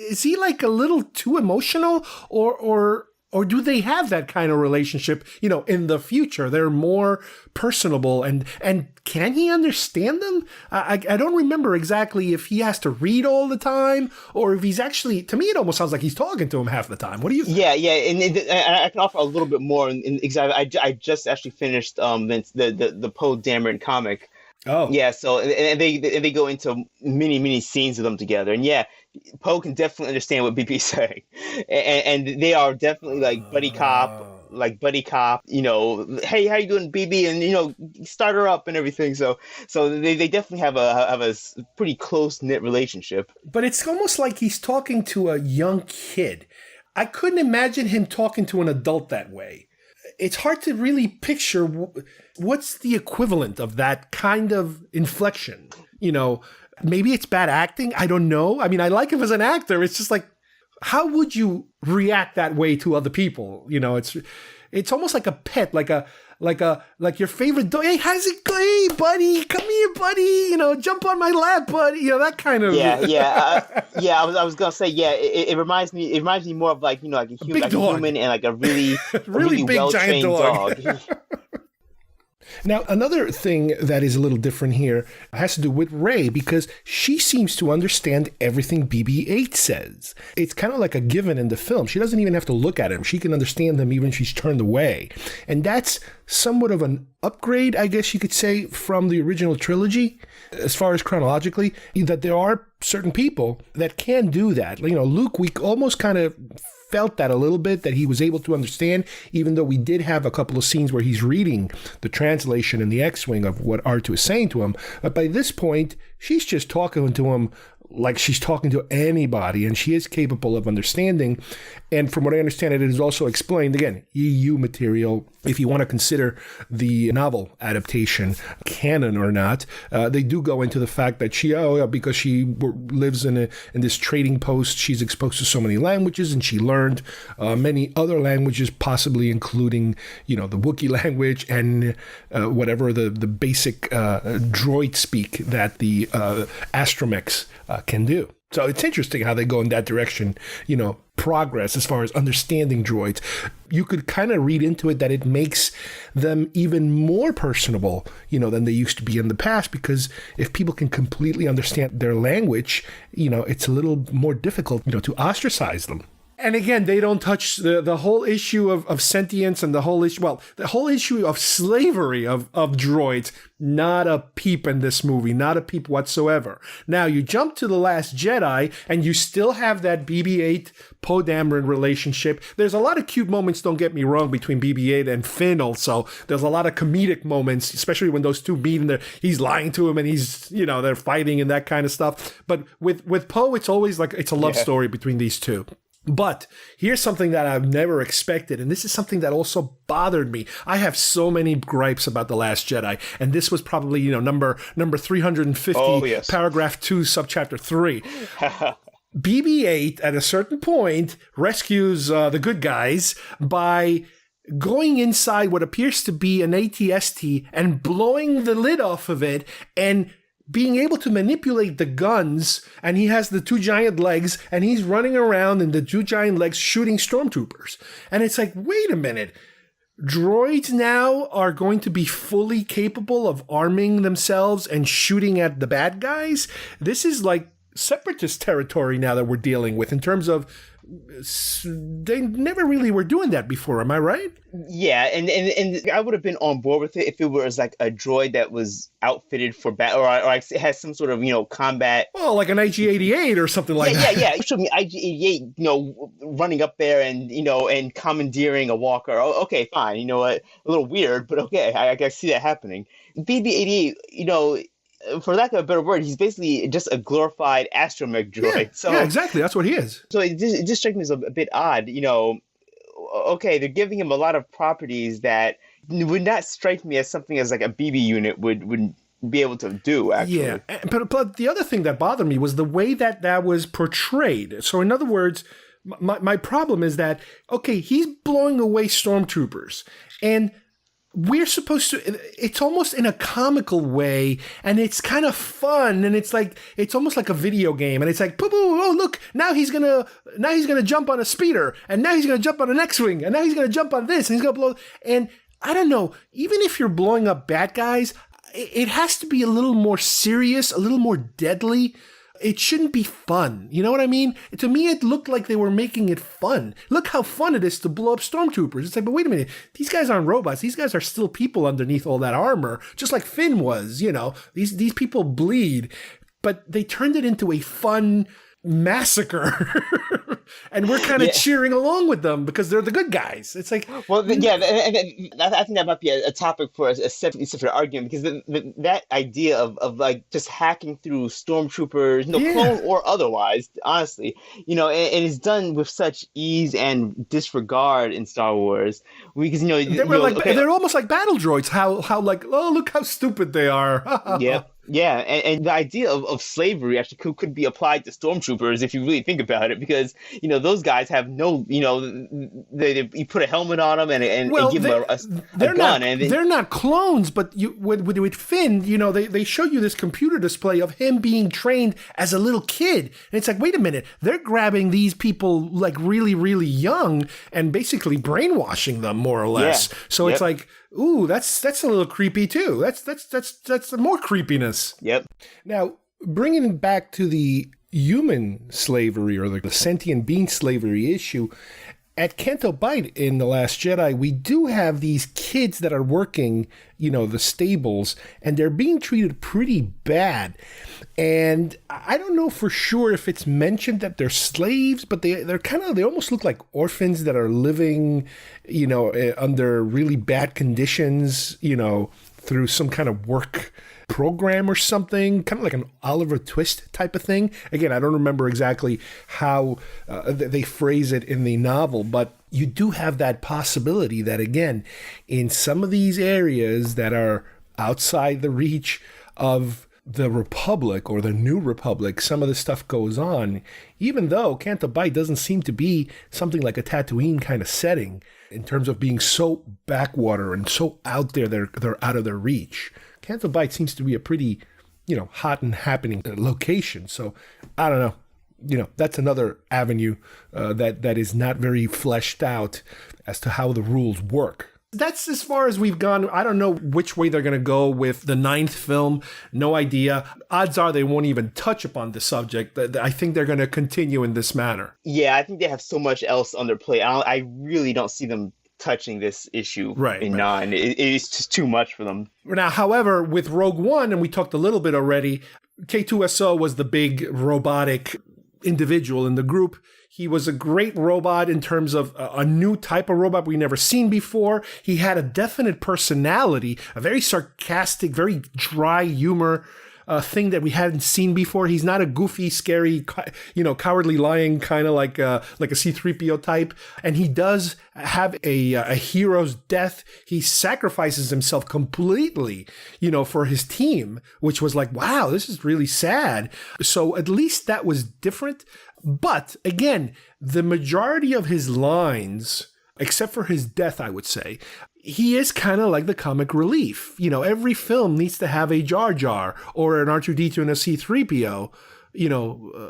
is he like a little too emotional, or do they have that kind of relationship, in the future? They're more personable, and can he understand them? I don't remember exactly if he has to read all the time, or if he's actually, to me, it almost sounds like he's talking to him half the time. What do you think? Yeah, and I can offer a little bit more. Exactly, I just actually finished the Poe Dameron comic. Oh. Yeah, so and they go into many scenes of them together, and yeah, Poe can definitely understand what BB's saying, and they are definitely like buddy cop, hey, how you doing, BB, and start her up and everything. So they definitely have a pretty close knit relationship. But it's almost like he's talking to a young kid. I couldn't imagine him talking to an adult that way. It's hard to really picture what's the equivalent of that kind of inflection. Maybe it's bad acting. I don't know. I mean, I like him as an actor. It's just like, how would you react that way to other people? It's almost like a pet, like your favorite dog. Hey, how's it going? Hey, buddy, come here, buddy. Jump on my lap, buddy. That kind of. I was gonna say, it reminds me more of like a human and like a really really big well-trained giant dog. Now, another thing that is a little different here has to do with Rey, because she seems to understand everything BB-8 says. It's kind of like a given in the film. She doesn't even have to look at him. She can understand them even if she's turned away. And that's somewhat of an upgrade, I guess you could say, from the original trilogy, as far as chronologically, that there are certain people that can do that. Luke, we almost kind of felt that a little bit, that he was able to understand, even though we did have a couple of scenes where he's reading the translation in the X-Wing of what R2 is saying to him. But by this point, she's just talking to him like she's talking to anybody, and she is capable of understanding. And from what I understand, it is also explained, again, EU material, if you want to consider the novel adaptation canon or not. They do go into the fact that because she lives in this trading post, she's exposed to so many languages, and she learned many other languages, possibly including, the Wookiee language and whatever the basic droid speak that the astromechs can do. So it's interesting how they go in that direction, progress as far as understanding droids. You could kind of read into it that it makes them even more personable, than they used to be in the past, because if people can completely understand their language, it's a little more difficult, to ostracize them. And again, they don't touch the whole issue of sentience and the whole issue of slavery of droids. Not a peep in this movie, not a peep whatsoever. Now, you jump to The Last Jedi, and you still have that BB-8 Poe Dameron relationship. There's a lot of cute moments, don't get me wrong, between BB-8 and Finn also. There's a lot of comedic moments, especially when those two meet and he's lying to him and he's, they're fighting and that kind of stuff. But with Poe, it's always like it's a love story between these two. But here's something that I've never expected, and this is something that also bothered me. I have so many gripes about The Last Jedi, and this was probably, number 350, paragraph 2, subchapter 3. BB-8, at a certain point, rescues the good guys by going inside what appears to be an AT-ST and blowing the lid off of it and being able to manipulate the guns, and he has the two giant legs, and he's running around in the two giant legs shooting stormtroopers. And it's like, wait a minute. Droids now are going to be fully capable of arming themselves and shooting at the bad guys? This is like separatist territory now that we're dealing with in terms of they never really were doing that before. Am I right? Yeah, and I would have been on board with it if it was like a droid that was outfitted for battle, or it has some sort of combat. Well, like an IG-88 or something like that. Yeah. It showed me IG-88, running up there and and commandeering a walker. Oh, okay, fine. You know what? A little weird, but okay, I can see that happening. BB-88, for lack of a better word, he's basically just a glorified astromech droid. Yeah, exactly. That's what he is. So it just strikes me as a bit odd. Okay, they're giving him a lot of properties that would not strike me as something as like a BB unit would be able to do, actually. Yeah, but the other thing that bothered me was the way that was portrayed. So in other words, my problem is that, okay, he's blowing away stormtroopers, and we're supposed to, it's almost in a comical way, and it's kind of fun, and it's almost like a video game, and it's like, oh, look, now he's gonna jump on a speeder, and now he's gonna jump on an X-Wing, and now he's gonna jump on this, and he's gonna blow, and I don't know, even if you're blowing up bad guys, it has to be a little more serious, a little more deadly. It shouldn't be fun. You know what I mean? To me, it looked like they were making it fun. Look how fun it is to blow up stormtroopers. It's like, but wait a minute. These guys aren't robots. These guys are still people underneath all that armor, just like Finn was, These people bleed. But they turned it into a fun massacre. And we're kind of cheering along with them because they're the good guys. It's like... Well, yeah, and I think that might be a topic for a separate argument, because that idea of like just hacking through stormtroopers, clone or otherwise, honestly, and it's done with such ease and disregard in Star Wars. Because, they're almost like battle droids. How like, oh, look how stupid they are. Yeah. Yeah, and the idea of slavery actually could be applied to stormtroopers if you really think about it, because those guys have no, you put a helmet on them and give them a gun. They're not clones, but with Finn, they show you this computer display of him being trained as a little kid, and it's like, wait a minute, they're grabbing these people like really, really young and basically brainwashing them more or less. Yeah. So it's like, ooh, that's a little creepy too. That's more creepiness. Yep. Now, bringing it back to the human slavery or the sentient being slavery issue, at Canto Bight in The Last Jedi, we do have these kids that are working, the stables, and they're being treated pretty bad. And I don't know for sure if it's mentioned that they're slaves, but they almost look like orphans that are living, under really bad conditions, through some kind of work program or something, kind of like an Oliver Twist type of thing. Again, I don't remember exactly how they phrase it in the novel, but you do have that possibility that, again, in some of these areas that are outside the reach of the Republic or the New Republic, some of this stuff goes on, even though Canto Bight doesn't seem to be something like a Tatooine kind of setting in terms of being so backwater and so out there, they're out of their reach. Canto Bight seems to be a pretty, hot and happening location. So I don't know. That's another avenue that is not very fleshed out as to how the rules work. That's as far as we've gone. I don't know which way they're going to go with the 9th film. No idea. Odds are they won't even touch upon the subject. I think they're going to continue in this manner. Yeah, I think they have so much else on their plate. I really don't see them touching this issue in 9. It's just too much for them. Now, however, with Rogue One, and we talked a little bit already, K2SO was the big robotic individual in the group. He was a great robot in terms of a new type of robot we've never seen before. He had a definite personality, a very sarcastic, very dry humor thing that we hadn't seen before. He's not a goofy, scary, cowardly lion kind of like a C-3PO type. And he does have a hero's death. He sacrifices himself completely, for his team, which was like, wow, this is really sad. So at least that was different. But again, the majority of his lines, except for his death, I would say, he is kind of like the comic relief. Every film needs to have a Jar Jar or an R2-D2 and a C-3PO,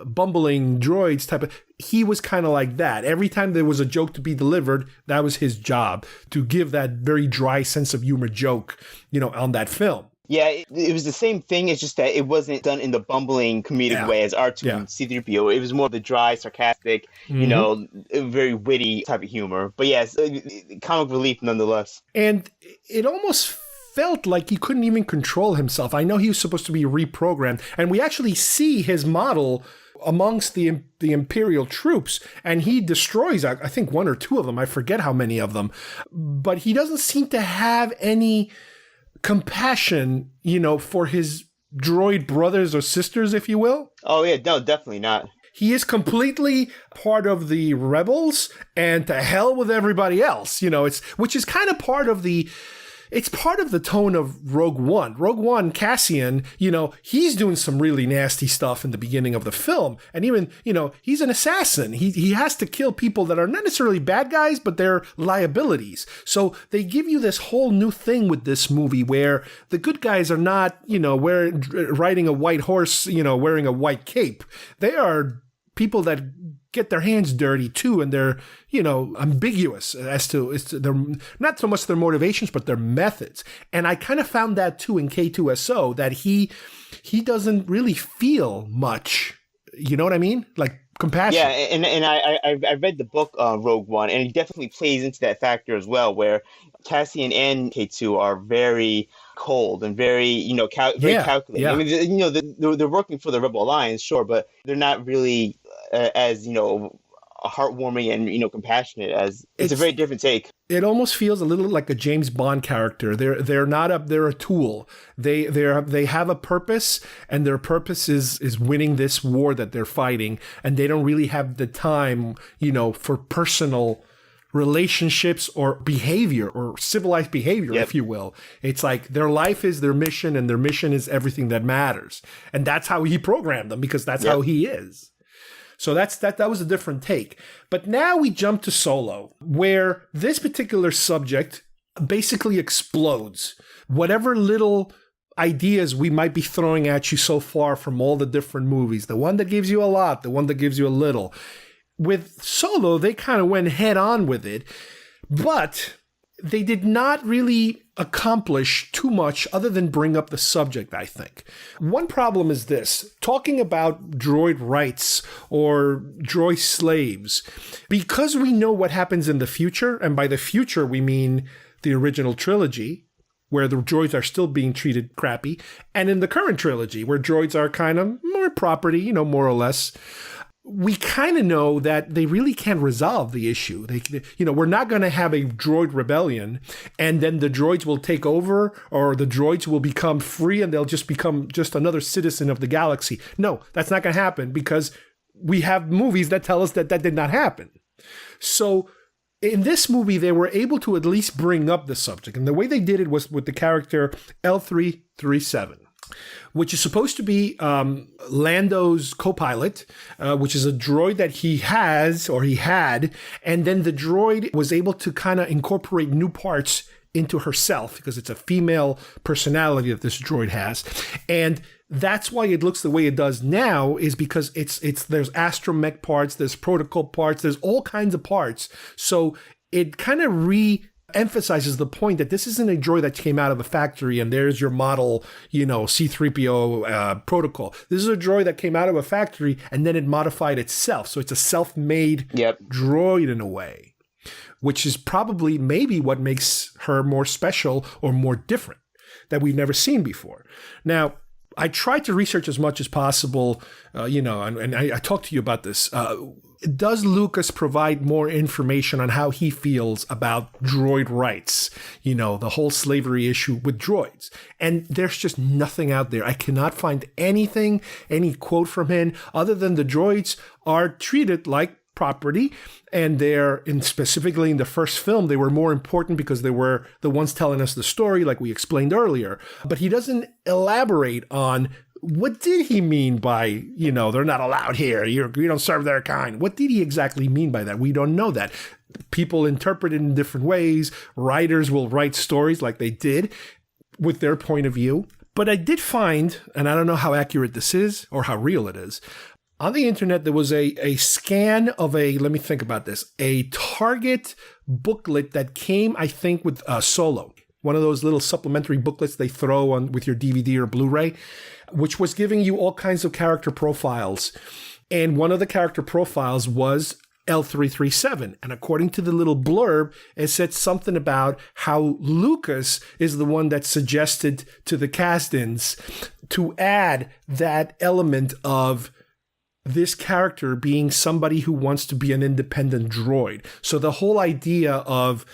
bumbling droids type of. He was kind of like that. Every time there was a joke to be delivered, that was his job, to give that very dry sense of humor joke, on that film. Yeah, it was the same thing. It's just that it wasn't done in the bumbling comedic way as R2 and C-3PO. It was more the dry, sarcastic, very witty type of humor. But yes, comic relief nonetheless. And it almost felt like he couldn't even control himself. I know he was supposed to be reprogrammed, and we actually see his model amongst the Imperial troops, and he destroys, I think, 1 or 2 of them. I forget how many of them. But he doesn't seem to have any compassion, for his droid brothers or sisters, if you will. Oh, yeah, no, definitely not. He is completely part of the rebels, and to hell with everybody else, which is kind of part of the tone of Rogue One. Rogue One, Cassian, he's doing some really nasty stuff in the beginning of the film. And even, he's an assassin. He has to kill people that are not necessarily bad guys, but they're liabilities. So they give you this whole new thing with this movie where the good guys are not, riding a white horse, wearing a white cape. They are people that get their hands dirty too, and they're ambiguous as to their, not so much their motivations but their methods. And I kind of found that too in K2SO, that he doesn't really feel much, you know what I mean, like compassion. Yeah, and I read the book Rogue One, and it definitely plays into that factor as well, where Cassian and K2 are very cold and very very calculating. Yeah. I mean, they're working for the Rebel Alliance, sure, but they're not really as heartwarming and compassionate as. It's a very different take. It almost feels a little like a James Bond character. They're a tool. They have a purpose, and their purpose is winning this war that they're fighting, and they don't really have the time for personal relationships or behavior or civilized behavior, if you will. It's like their life is their mission, and their mission is everything that matters. And that's how he programmed them, because that's how he is. So that was a different take. But now we jump to Solo, where this particular subject basically explodes. Whatever little ideas we might be throwing at you so far from all the different movies, the one that gives you a lot, the one that gives you a little. With Solo, they kind of went head on with it, but they did not really accomplish too much other than bring up the subject, I think. One problem is this: talking about droid rights or droid slaves, because we know what happens in the future, and by the future we mean the original trilogy, where the droids are still being treated crappy, and in the current trilogy, where droids are kind of more property, more or less. We kind of know that they really can't resolve the issue. We're not going to have a droid rebellion and then the droids will take over, or the droids will become free and they'll just become just another citizen of the galaxy. No, that's not going to happen, because we have movies that tell us that did not happen. So in this movie, they were able to at least bring up the subject. And the way they did it was with the character L337. Which is supposed to be Lando's co-pilot, which is a droid that he had, and then the droid was able to kind of incorporate new parts into herself, because it's a female personality that this droid has. And that's why it looks the way it does now, is because there's astromech parts, there's protocol parts, there's all kinds of parts. So it kind of emphasizes the point that this isn't a droid that came out of a factory and there's your model, C-3PO protocol. This is a droid that came out of a factory and then it modified itself. So it's a self-made droid in a way, which is probably maybe what makes her more special or more different that we've never seen before. Now, I tried to research as much as possible, and I talked to you about this. Does Lucas provide more information on how he feels about droid rights? The whole slavery issue with droids. And there's just nothing out there. I cannot find anything, any quote from him, other than the droids are treated like property, and specifically in the first film, they were more important because they were the ones telling us the story, like we explained earlier. But he doesn't elaborate on what did he mean by, they're not allowed here, you don't serve their kind. What did he exactly mean by that? We don't know that. People interpret it in different ways. Writers will write stories like they did with their point of view. But I did find, and I don't know how accurate this is or how real it is, on the internet, there was a scan of let me think about this, a Target booklet that came, I think, with Solo, one of those little supplementary booklets they throw on with your DVD or Blu-ray, which was giving you all kinds of character profiles. And one of the character profiles was L337. And according to the little blurb, it said something about how Lucas is the one that suggested to the cast-ins to add that element of this character being somebody who wants to be an independent droid. So the whole idea of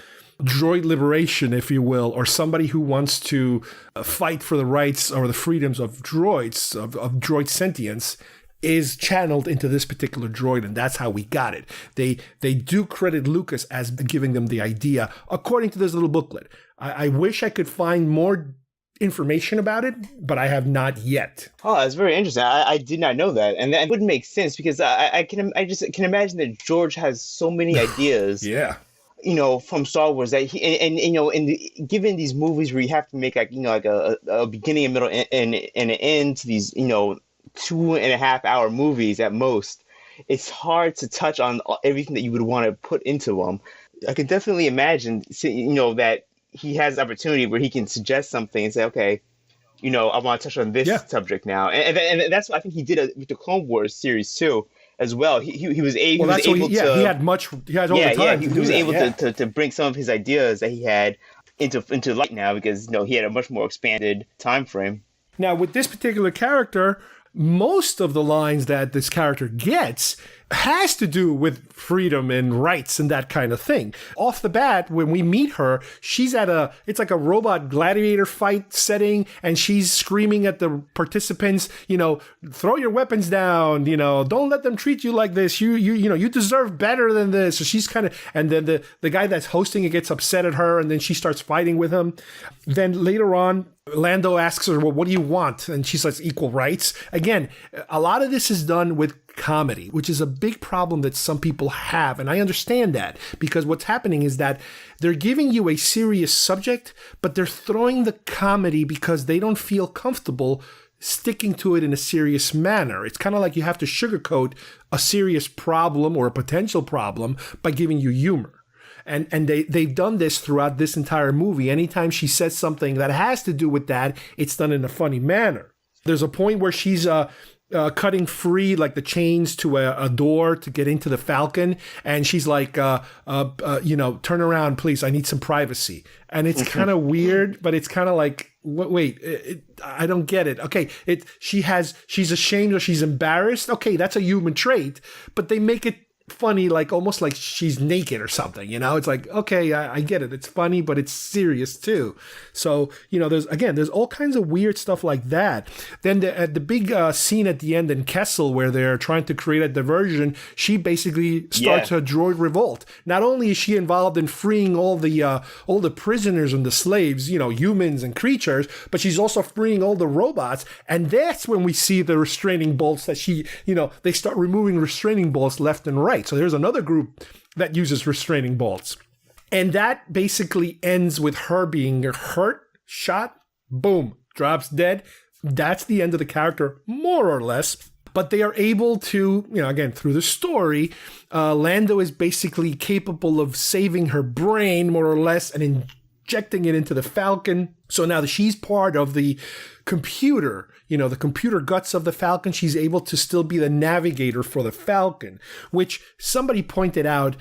droid liberation, if you will, or somebody who wants to fight for the rights or the freedoms of droids, of droid sentience, is channeled into this particular droid, and that's how we got it. They do credit Lucas as giving them the idea, according to this little booklet. I wish I could find more information about it, but I have not yet. Oh, that's very interesting. I did not know that, and that wouldn't make sense because I just can imagine that George has so many ideas. Yeah. From Star Wars that given these movies where you have to make a beginning, a middle, and an end to these 2.5 hour movies at most, it's hard to touch on everything that you would want to put into them. I can definitely imagine, that he has the opportunity where he can suggest something and say, okay, I want to touch on this subject now. And that's what I think he did with the Clone Wars series too, as well. He was able to... He had all the time. He was able to bring some of his ideas that he had into light now because, he had a much more expanded time frame. Now, with this particular character, most of the lines that this character gets has to do with freedom and rights and that kind of thing. Off the bat, when we meet her, she's it's like a robot gladiator fight setting, and she's screaming at the participants, throw your weapons down, don't let them treat you like this. You deserve better than this. So she's and then the guy that's hosting it gets upset at her, and then she starts fighting with him. Then later on, Lando asks her, well, what do you want? And she says, equal rights. Again, a lot of this is done with comedy, which is a big problem that some people have. And I understand that because what's happening is that they're giving you a serious subject, but they're throwing the comedy because they don't feel comfortable sticking to it in a serious manner. It's kind of like you have to sugarcoat a serious problem or a potential problem by giving you humor. And they've done this throughout this entire movie. Anytime she says something that has to do with that, it's done in a funny manner. There's a point where she's cutting free like the chains to a door to get into the Falcon, and she's like, turn around, please. I need some privacy. And it's kind of weird, but it's kind of like, wait, I don't get it. Okay, she's ashamed or she's embarrassed. Okay, that's a human trait, but they make it funny, like almost like she's naked or something, it's like, okay, I get it, it's funny, but it's serious too. So there's all kinds of weird stuff like that. Then the big scene at the end in Kessel where they're trying to create a diversion, she basically starts a droid revolt. Not only is she involved in freeing all the prisoners and the slaves, humans and creatures, but she's also freeing all the robots, and that's when we see the restraining bolts that they start removing restraining bolts left and right. So there's another group that uses restraining bolts. And that basically ends with her being hurt, shot, boom, drops dead. That's the end of the character, more or less. But they are able to, again, through the story, Lando is basically capable of saving her brain, more or less, and injecting it into the Falcon. So now that she's part of the computer, the computer guts of the Falcon, she's able to still be the navigator for the Falcon, which somebody pointed out,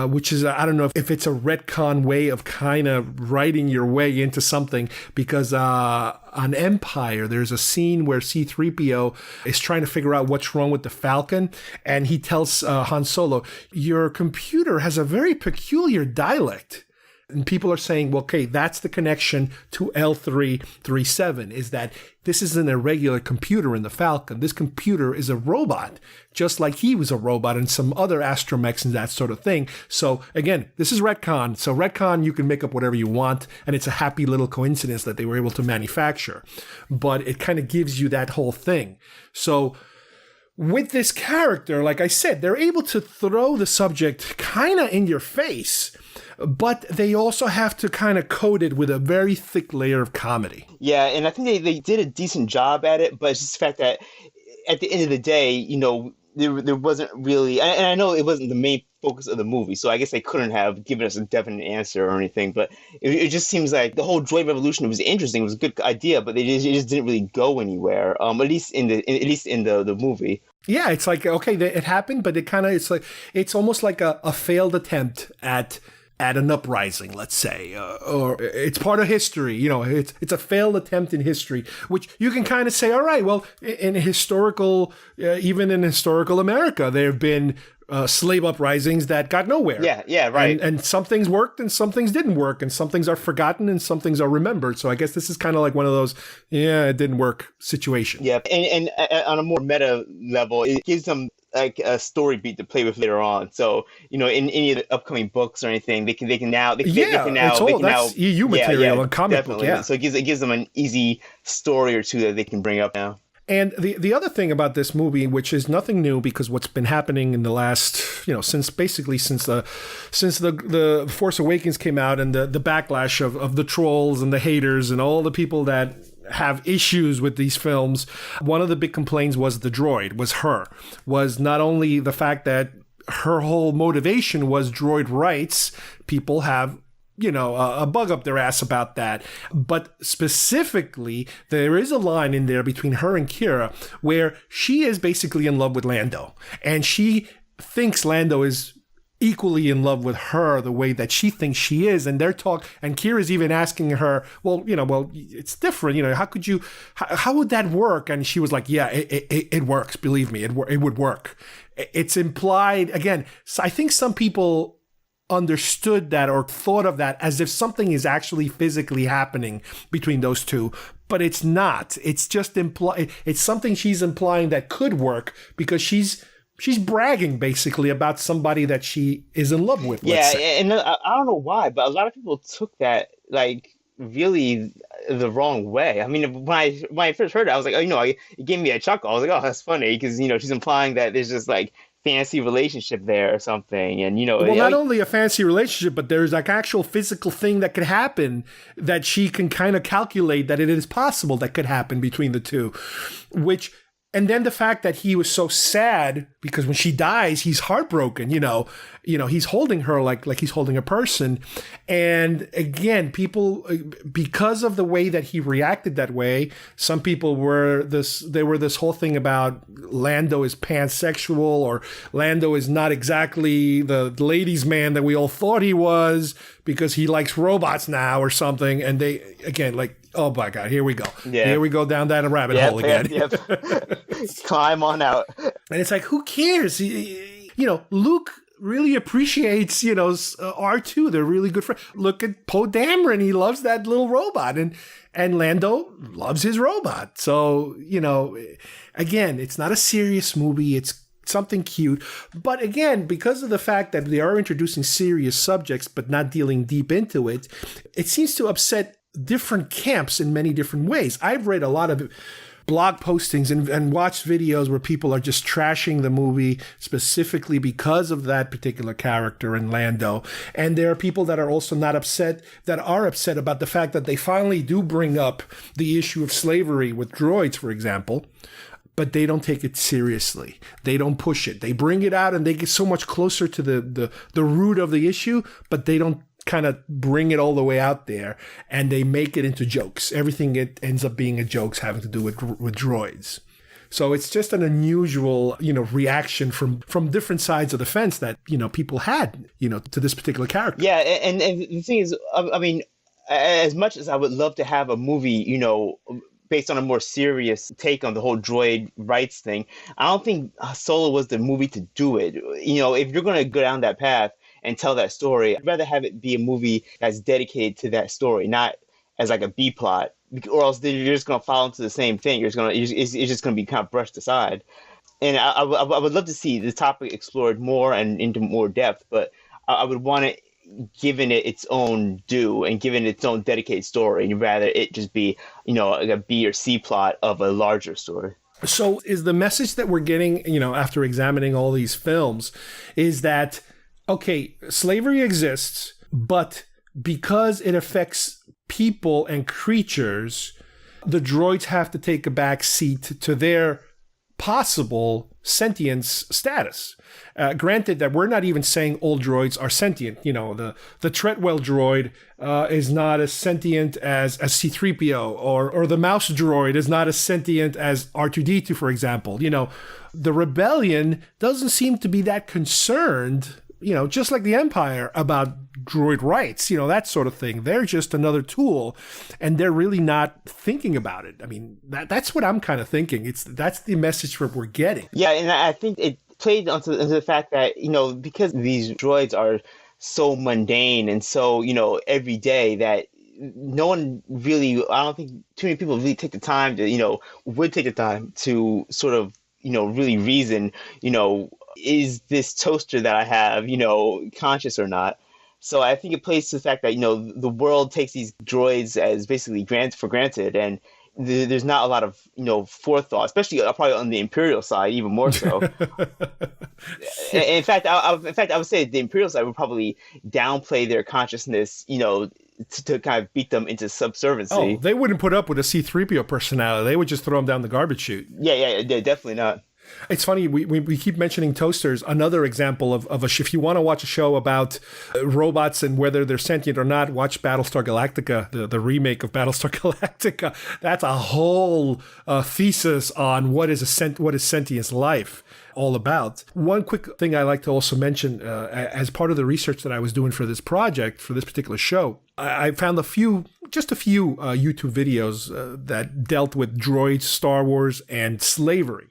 which is, I don't know if it's a retcon way of kind of writing your way into something, because on Empire, there's a scene where C-3PO is trying to figure out what's wrong with the Falcon, and he tells Han Solo, your computer has a very peculiar dialect. And people are saying, well, okay, that's the connection to L337, is that this isn't a regular computer in the Falcon. This computer is a robot, just like he was a robot and some other astromechs and that sort of thing. So again, this is retcon. So retcon, you can make up whatever you want, and it's a happy little coincidence that they were able to manufacture. But it kind of gives you that whole thing. So with this character, like I said, they're able to throw the subject kind of in your face, but they also have to kind of coat it with a very thick layer of comedy. Yeah, and I think they did a decent job at it, but it's just the fact that at the end of the day, there wasn't really, and I know it wasn't the main focus of the movie, so I guess they couldn't have given us a definite answer or anything, but it just seems like the whole droid revolution was interesting, it was a good idea, but it just didn't really go anywhere, at least in the movie. Yeah, it's like, okay, it happened, but it's almost like a failed attempt at an uprising, let's say, or it's part of history. It's a failed attempt in history, which you can kind of say, all right, well, even in historical America, there have been slave uprisings that got nowhere. Yeah, right. And some things worked and some things didn't work, and some things are forgotten and some things are remembered. So I guess this is kind of like one of those, it didn't work situation. Yeah, and on a more meta level, it gives them like a story beat to play with later on. So, in any of the upcoming books or anything, they can now that's EU material and comic definitely. book. Yeah. So it gives them an easy story or two that they can bring up now. And the other thing about this movie, which is nothing new, because what's been happening in the last, since the Force Awakens came out, and the backlash of the trolls and the haters and all the people that have issues with these films, one of the big complaints was the droid, was not only the fact that her whole motivation was droid rights. People have a bug up their ass about that. But specifically, there is a line in there between her and Kira where she is basically in love with Lando. And she thinks Lando is equally in love with her the way that she thinks she is. And and Kira's even asking her, well, it's different. How would that work? And she was like, yeah, it works. Believe me, it would work. It's implied. Again, I think some people understood that or thought of that as if something is actually physically happening between those two, but it's not. It's just it's something she's implying that could work because she's bragging basically about somebody that she is in love with. Yeah, and I don't know why, but a lot of people took that like really the wrong way. I mean, when I first heard it, I was like, it gave me a chuckle. I was like, oh, that's funny because she's implying that there's just like fancy relationship there or something, and not only a fancy relationship, but there's like actual physical thing that could happen that she can kind of calculate that it is possible that could happen between the two, and then the fact that he was so sad because when she dies, he's heartbroken, he's holding her like he's holding a person. And again, people, because of the way that he reacted that way, some people were this whole thing about Lando is pansexual, or Lando is not exactly the ladies' man that we all thought he was because he likes robots now or something. And they, again, like, oh my God, here we go. Yeah. Here we go down that rabbit hole again. Yep. Climb on out. And it's like, who cares? Luke really appreciates, R2. They're really good friends. Look at Poe Dameron. He loves that little robot. And Lando loves his robot. So, again, it's not a serious movie. It's something cute. But again, because of the fact that they are introducing serious subjects but not dealing deep into it, it seems to upset different camps in many different ways. I've read a lot of blog postings and watched videos where people are just trashing the movie specifically because of that particular character in Lando. And there are people that are also upset about the fact that they finally do bring up the issue of slavery with droids, for example. but they don't take it seriously. They don't push it. They bring it out and they get so much closer to the root of the issue, but they don't kind of bring it all the way out there, and they make it into jokes. Everything it ends up being a jokes having to do with droids. So it's just an unusual, reaction from different sides of the fence that, people had, to this particular character. Yeah, and the thing is, I mean, as much as I would love to have a movie, based on a more serious take on the whole droid rights thing, I don't think Solo was the movie to do it. If you're going to go down that path and tell that story, I'd rather have it be a movie that's dedicated to that story, not as like a B plot, or else you're just going to fall into the same thing. It's just going to be kind of brushed aside. And I would love to see the topic explored more and into more depth, but I would want it given it its own due and given its own dedicated story, and rather it just be, like a B or C plot of a larger story. So is the message that we're getting, after examining all these films, is that, okay, slavery exists, but because it affects people and creatures, the droids have to take a back seat to their possible sentience status. Granted that we're not even saying all droids are sentient. The Treadwell droid is not as sentient as C-3PO, or the mouse droid is not as sentient as R2-D2, for example. The rebellion doesn't seem to be that concerned, just like the Empire, about droid rights, that sort of thing. They're just another tool, and they're really not thinking about it. I mean, that's what I'm kind of thinking. That's the message that we're getting. Yeah, and I think it played onto the fact that, because these droids are so mundane and so, everyday, that no one really, I don't think too many people really take the time to, would take the time to sort of, really reason, is this toaster that I have, conscious or not? So I think it plays to the fact that, the world takes these droids as basically for granted, and there's not a lot of, forethought, especially probably on the Imperial side, even more so. In fact, I would say the Imperial side would probably downplay their consciousness, to kind of beat them into subserviency. Oh, they wouldn't put up with a C-3PO personality. They would just throw them down the garbage chute. Yeah, definitely not. It's funny, we keep mentioning toasters. Another example of if you want to watch a show about robots and whether they're sentient or not, watch Battlestar Galactica, the remake of Battlestar Galactica. That's a whole thesis on what is sentience life all about. One quick thing I like to also mention, as part of the research that I was doing for this project, for this particular show, I found just a few YouTube videos that dealt with droids, Star Wars, and slavery.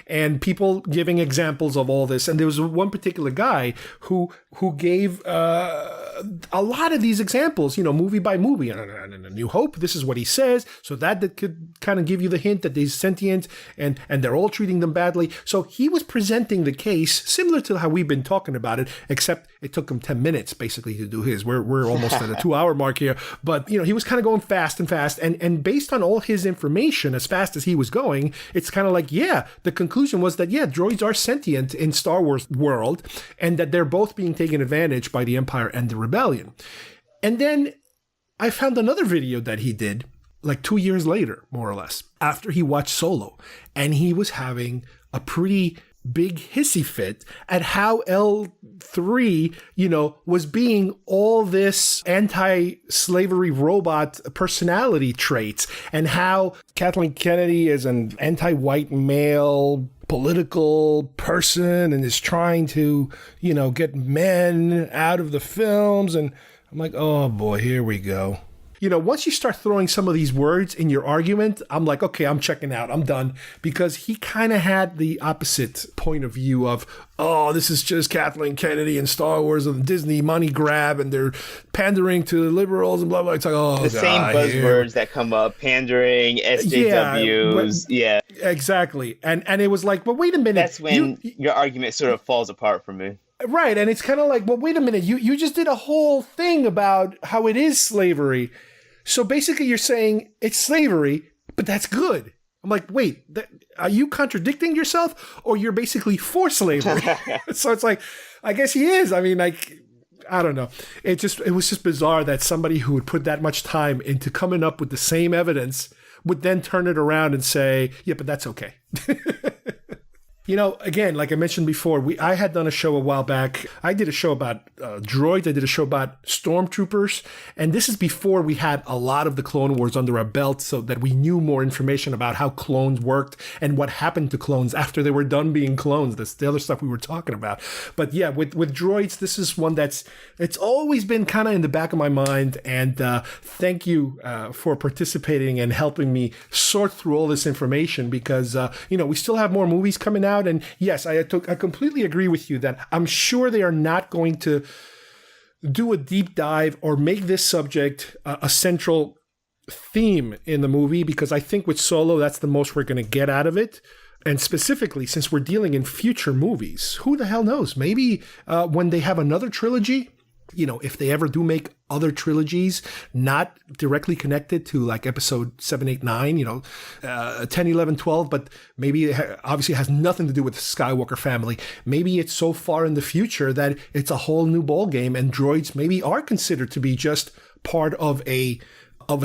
And people giving examples of all this. And there was one particular guy who gave a lot of these examples, movie by movie. And A New Hope, this is what he says. So that could kind of give you the hint that they're sentient and they're all treating them badly. So he was presenting the case similar to how we've been talking about it, except it took him 10 minutes basically to do his. We're almost at a 2-hour mark here. But, he was kind of going fast. And based on all his information, as fast as he was going, it's kind of like, the conclusion was that, droids are sentient in Star Wars world, and that they're both being taken advantage by the Empire and the Rebellion. And then I found another video that he did like 2 years later, more or less, after he watched Solo, and he was having a pretty big hissy fit at how L3, was being all this anti-slavery robot personality traits, and how Kathleen Kennedy is an anti-white male political person and is trying to, get men out of the films. And I'm like, oh boy, here we go. Once you start throwing some of these words in your argument, I'm like, okay, I'm checking out. I'm done. Because he kind of had the opposite point of view of, oh, this is just Kathleen Kennedy and Star Wars and Disney money grab, and they're pandering to liberals and blah, blah. It's like, oh, the same buzzwords that come up, pandering, SJWs. Yeah. Exactly. And it was like, but wait a minute. That's when your argument sort of falls apart for me. Right. And it's kind of like, well, wait a minute. You just did a whole thing about how it is slavery. So basically you're saying it's slavery, but that's good. I'm like, wait, are you contradicting yourself, or you're basically for slavery? So it's like, I guess he is. I mean, like, I don't know. It was just bizarre that somebody who would put that much time into coming up with the same evidence would then turn it around and say, yeah, but that's okay. You know, again, like I mentioned before, I had done a show a while back. I did a show about droids. I did a show about stormtroopers. And this is before we had a lot of the Clone Wars under our belt so that we knew more information about how clones worked and what happened to clones after they were done being clones. That's the other stuff we were talking about. But yeah, with droids, this is one it's always been kind of in the back of my mind. And thank you for participating and helping me sort through all this information because, we still have more movies coming out. And yes, I completely agree with you that I'm sure they are not going to do a deep dive or make this subject a central theme in the movie, because I think with Solo, that's the most we're going to get out of it. And specifically, since we're dealing in future movies, who the hell knows? Maybe when they have another trilogy, if they ever do make other trilogies not directly connected to like episode 7, 8, 9, 10, 11, 12, but maybe it obviously has nothing to do with the Skywalker family. Maybe it's so far in the future that it's a whole new ball game and droids maybe are considered to be just part of a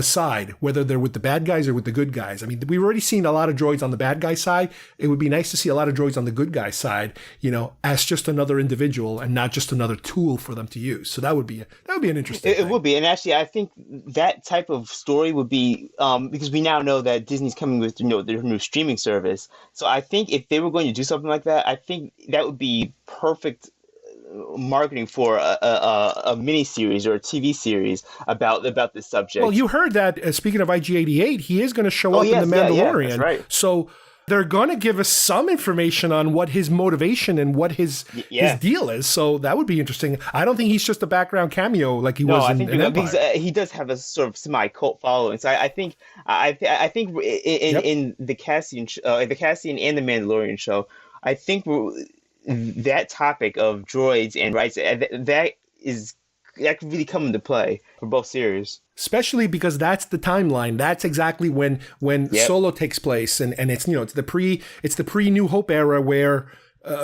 side, whether they're with the bad guys or with the good guys. I mean, we've already seen a lot of droids on the bad guy side. It would be nice to see a lot of droids on the good guy side, as just another individual and not just another tool for them to use. So that would be an interesting thing. It would be. And actually, I think that type of story would be, because we now know that Disney's coming with, their new streaming service. So I think if they were going to do something like that, I think that would be perfect marketing for a mini series or a TV series about this subject. Well, you heard that. Speaking of IG-88, he is going to show up in The Mandalorian. That's right. So they're going to give us some information on what his motivation and what his deal is. So that would be interesting. I don't think he's just a background cameo like he was in Empire. Because he does have a sort of semi-cult following. So I think in the Cassian and the Mandalorian show, I think that topic of droids and rights, that could really come into play for both series. Especially because that's the timeline. That's exactly when Solo takes place, and it's it's the pre New Hope era where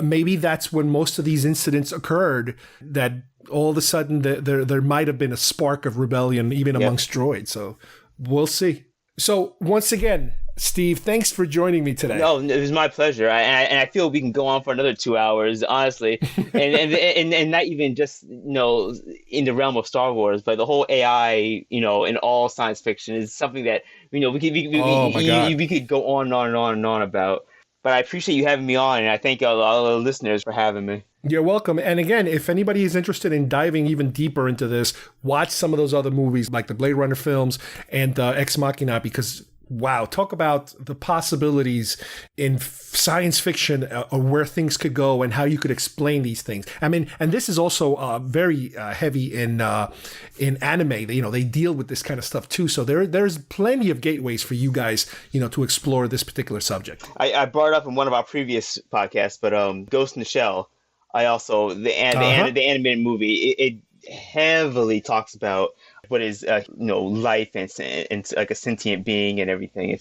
maybe that's when most of these incidents occurred. That all of a sudden there might have been a spark of rebellion even amongst droids. So we'll see. So once again, Steve, thanks for joining me today. No, it was my pleasure. And I feel we can go on for another 2 hours, honestly. and not even just, in the realm of Star Wars, but the whole AI, in all science fiction is something that, we could go on and on and on and on about. But I appreciate you having me on, and I thank all the listeners for having me. You're welcome. And again, if anybody is interested in diving even deeper into this, watch some of those other movies like the Blade Runner films and Ex Machina, because wow, talk about the possibilities in science fiction or where things could go and how you could explain these things. I mean, and this is also very heavy in anime. They deal with this kind of stuff too. So there's plenty of gateways for you guys, to explore this particular subject. I brought it up in one of our previous podcasts, but Ghost in the Shell, I also, the animated movie, it heavily talks about what is life and like a sentient being and everything.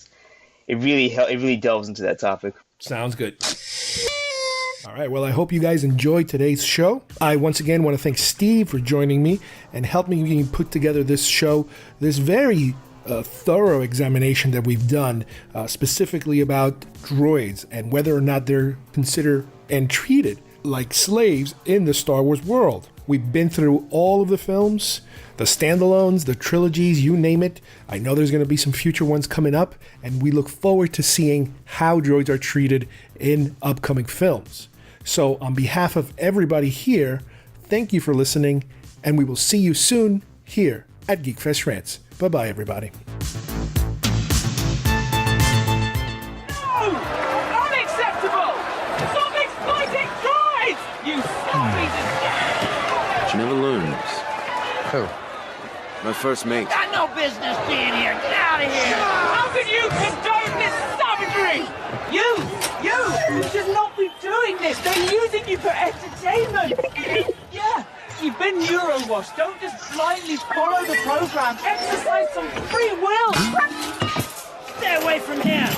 It really delves into that topic. Sounds good. All right, well, I hope you guys enjoyed today's show. I once again want to thank Steve for joining me and helping me put together this show, this very thorough examination that we've done specifically about droids and whether or not they're considered and treated like slaves in the Star Wars world. We've been through all of the films, the standalones, the trilogies, you name it. I know there's going to be some future ones coming up, and we look forward to seeing how droids are treated in upcoming films. So on behalf of everybody here, thank you for listening, and we will see you soon here at GeekFest Rants. Bye-bye, everybody. Never learns. Who? My first mate. Got no business being here. Get out of here. How can you condone this savagery? You should not be doing this. They're using you for entertainment. Yeah, you've been Eurowashed. Don't just blindly follow the program. Exercise some free will. Stay away from him.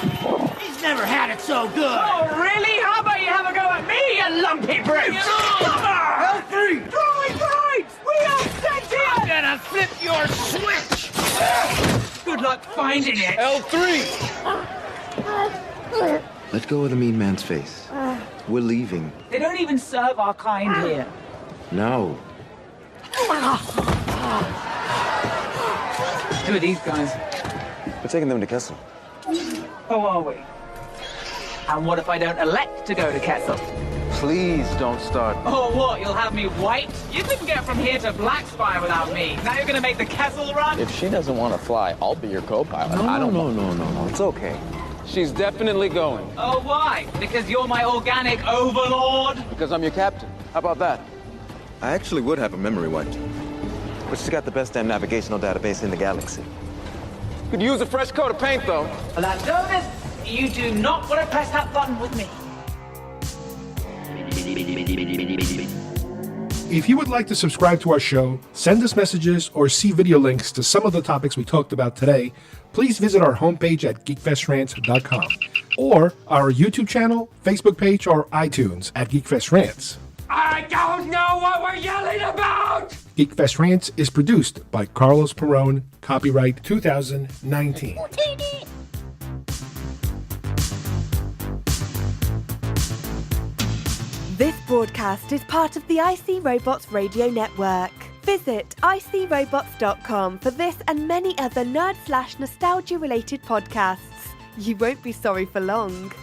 He's never had it so good. Oh, really? How about you have a go at me, you lumpy brute? Help free. Droids! We are sentient! I'm gonna flip your switch! Good luck luck finding it. L3! Let go of the mean man's face. We're leaving. They don't even serve our kind here. No. Who are these guys? We're taking them to Kessel. Who are we? And what if I don't elect to go to Kessel? Please don't start. Oh, what? You'll have me wiped? You couldn't get from here to Blackspire without me. Now you're gonna make the Kessel run? If she doesn't want to fly, I'll be your co-pilot. No. It's okay. She's definitely going. Oh, why? Because you're my organic overlord? Because I'm your captain. How about that? I actually would have a memory wiped. But she's got the best damn navigational database in the galaxy. Could use a fresh coat of paint, though. Landonis, you do not want to press that button with me. If you would like to subscribe to our show, send us messages, or see video links to some of the topics we talked about today, please visit our homepage at geekfestrants.com or our YouTube channel, Facebook page, or iTunes at GeekFest Rants. I don't know what we're yelling about! GeekFest Rants is produced by Carlos Perone, copyright 2019. This broadcast is part of the IC Robots Radio Network. Visit icrobots.com for this and many other nerd/nostalgia related podcasts. You won't be sorry for long.